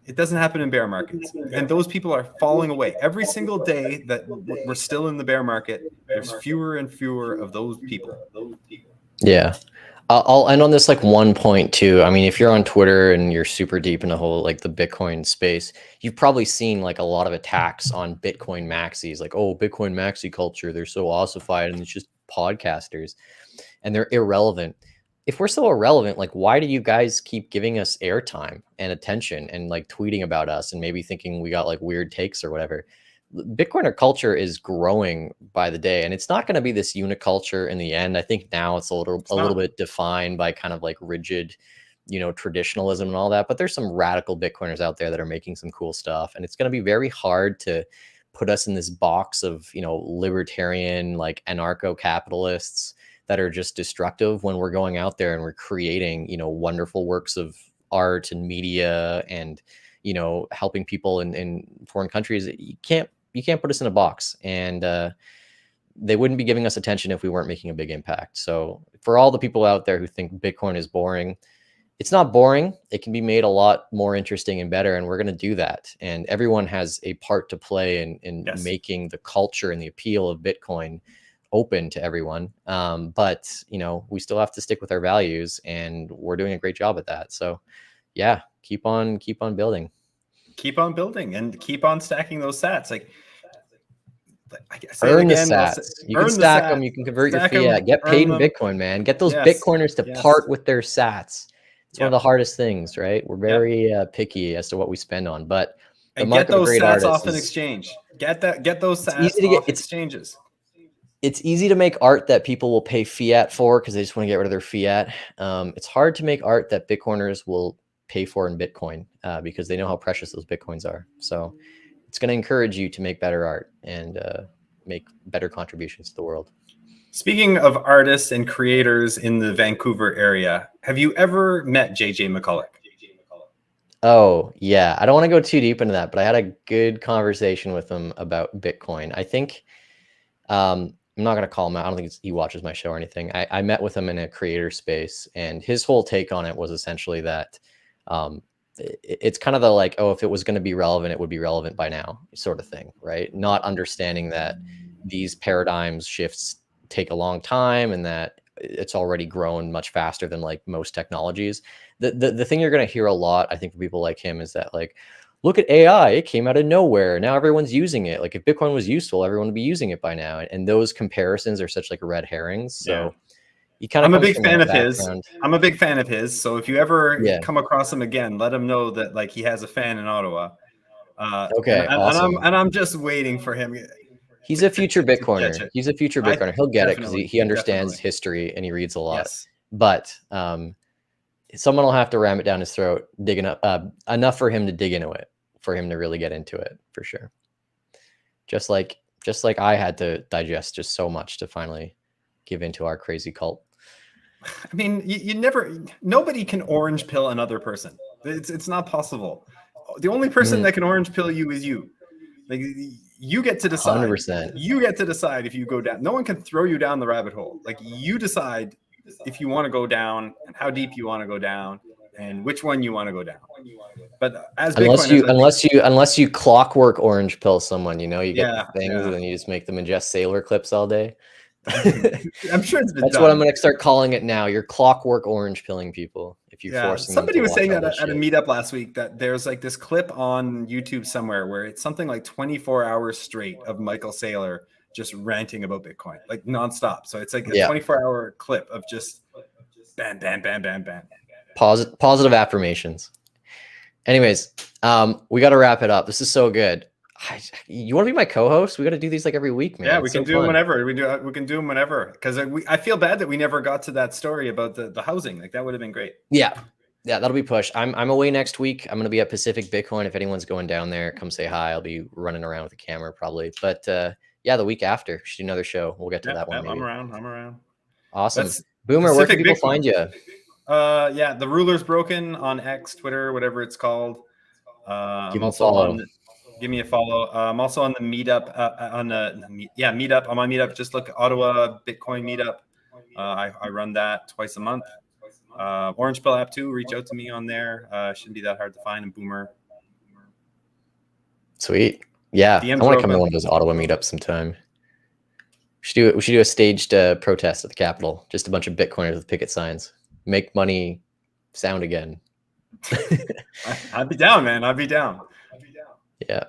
[SPEAKER 2] It doesn't happen in bear markets. And those people are falling away. Every single day that we're still in the bear market, there's fewer and fewer of those people.
[SPEAKER 1] Yeah. I'll end on this like one point too. I mean, if you're on Twitter and you're super deep in the whole like the Bitcoin space, you've probably seen like a lot of attacks on Bitcoin maxis, like, oh, Bitcoin maxi culture, they're so ossified and it's just podcasters and they're irrelevant. If we're so irrelevant, like, why do you guys keep giving us airtime and attention and like tweeting about us and maybe thinking we got like weird takes or whatever? Bitcoiner culture is growing by the day, and it's not going to be this uniculture in the end. I think now it's a little bit defined by kind of like rigid, traditionalism and all that. But there's some radical Bitcoiners out there that are making some cool stuff, and it's going to be very hard to put us in this box of libertarian, like anarcho-capitalists that are just destructive when we're going out there and we're creating, wonderful works of art and media and, helping people in foreign countries. You can't put us in a box, and they wouldn't be giving us attention if we weren't making a big impact. So for all the people out there who think Bitcoin is boring, it's not boring. It can be made a lot more interesting and better. And we're going to do that. And everyone has a part to play in making the culture and the appeal of Bitcoin open to everyone. But we still have to stick with our values, and we're doing a great job at that. So yeah, keep on building.
[SPEAKER 2] Keep on building and keep on stacking those sats. Like I
[SPEAKER 1] earn the sats. You can stack them. You can convert your fiat. Get paid in Bitcoin, man. Get those Bitcoiners to part with their sats. It's one of the hardest things, right? We're very picky as to what we spend on, but
[SPEAKER 2] and get those sats off an exchange. Get those sats off exchanges.
[SPEAKER 1] It's easy to make art that people will pay fiat for because they just want to get rid of their fiat. It's hard to make art that Bitcoiners will pay for in Bitcoin because they know how precious those Bitcoins are. So it's going to encourage you to make better art and make better contributions to the world.
[SPEAKER 2] Speaking of artists and creators in the Vancouver area, have you ever met JJ McCulloch?
[SPEAKER 1] Oh, yeah. I don't want to go too deep into that, but I had a good conversation with him about Bitcoin. I think I'm not going to call him out. I don't think he watches my show or anything. I met with him in a creator space, and his whole take on it was essentially that it's kind of the like, oh, if it was going to be relevant, it would be relevant by now sort of thing, right? Not understanding that these paradigms shifts take a long time and that it's already grown much faster than like most technologies. The thing you're going to hear a lot, I think, from people like him is that like, look at AI, it came out of nowhere. Now everyone's using it. Like if Bitcoin was useful, everyone would be using it by now. And those comparisons are such like red herrings. So He kind of
[SPEAKER 2] I'm a
[SPEAKER 1] comes
[SPEAKER 2] big
[SPEAKER 1] from
[SPEAKER 2] fan
[SPEAKER 1] that
[SPEAKER 2] of his.
[SPEAKER 1] background.
[SPEAKER 2] I'm a big fan of his. So if you ever
[SPEAKER 1] Yeah.
[SPEAKER 2] come across him again, let him know that like he has a fan in Ottawa.
[SPEAKER 1] Okay, awesome.
[SPEAKER 2] And I'm just waiting for him.
[SPEAKER 1] He's a future
[SPEAKER 2] catch
[SPEAKER 1] Bitcoiner.
[SPEAKER 2] it.
[SPEAKER 1] He's a future Bitcoiner. He'll get it because he understands
[SPEAKER 2] definitely.
[SPEAKER 1] history and he reads a lot.
[SPEAKER 2] Yes.
[SPEAKER 1] But someone will have to ram it down his throat, digging up enough for him to dig into it, for him to really get into it, for sure. Just like I had to digest just so much to finally give into our crazy cult.
[SPEAKER 2] I mean, nobody can orange pill another person. It's not possible. The only person that can orange pill you is you. Like, you get to decide.
[SPEAKER 1] 100%.
[SPEAKER 2] You get to decide if you go down. No one can throw you down the rabbit hole. Like, you decide if you want to go down and how deep you want to go down and which one you want to go down. But as
[SPEAKER 1] unless you clockwork orange pill someone, you get the things and then you just make them ingest sailor clips all day.
[SPEAKER 2] I'm sure it's been
[SPEAKER 1] That's
[SPEAKER 2] done.
[SPEAKER 1] what I'm going to start calling it now. You're clockwork orange pilling people if you force them.
[SPEAKER 2] Somebody was saying that at a meetup last week, that there's like this clip on YouTube somewhere where it's something like 24 hours straight of Michael Saylor just ranting about Bitcoin, like nonstop. So it's like a 24-hour clip of just bam, bam, bam, bam, bam.
[SPEAKER 1] Positive affirmations. Anyways, we got to wrap it up. This is so good. You want to be my co-host? We got to do these like every week, man.
[SPEAKER 2] Yeah, we can do them whenever. We can do them whenever, because I feel bad that we never got to that story about the housing. Like, that would have been great. Yeah, that'll be pushed. I'm away next week. I'm gonna be at Pacific Bitcoin. If anyone's going down there, come say hi. I'll be running around with a camera probably. But yeah, the week after, we should do another show. We'll get to that one. Maybe. I'm around.
[SPEAKER 1] Awesome. Boomer, where can people find you?
[SPEAKER 2] Yeah, the ruler's broken on X, Twitter, whatever it's called.
[SPEAKER 1] Give me a follow.
[SPEAKER 2] Give me a follow. I'm also on the meetup. Meetup. I'm on Meetup. Just look Ottawa Bitcoin Meetup. I run that twice a month. Orange Pill app too. Reach out to me on there. Shouldn't be that hard to find. And Boomer.
[SPEAKER 1] Sweet. Yeah, I want to come to one of those Ottawa meetups sometime. We should do a staged protest at the Capitol. Just a bunch of Bitcoiners with picket signs. Make money sound again.
[SPEAKER 2] I'd be down, man. I'd be down.
[SPEAKER 1] Yeah.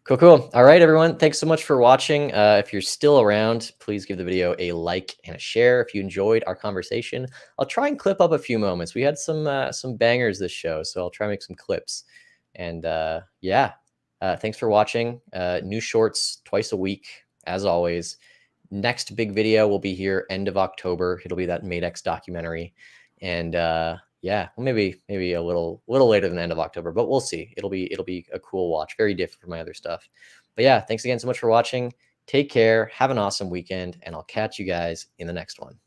[SPEAKER 1] Cool. All right, everyone. Thanks so much for watching. If you're still around, please give the video a like and a share. If you enjoyed our conversation, I'll try and clip up a few moments. We had some bangers this show, so I'll try and make some clips. And thanks for watching. New shorts twice a week, as always. Next big video will be here end of October. It'll be that Madex documentary. And maybe a little later than the end of October, but we'll see. It'll be a cool watch, very different from my other stuff. But yeah, thanks again so much for watching. Take care, have an awesome weekend, and I'll catch you guys in the next one.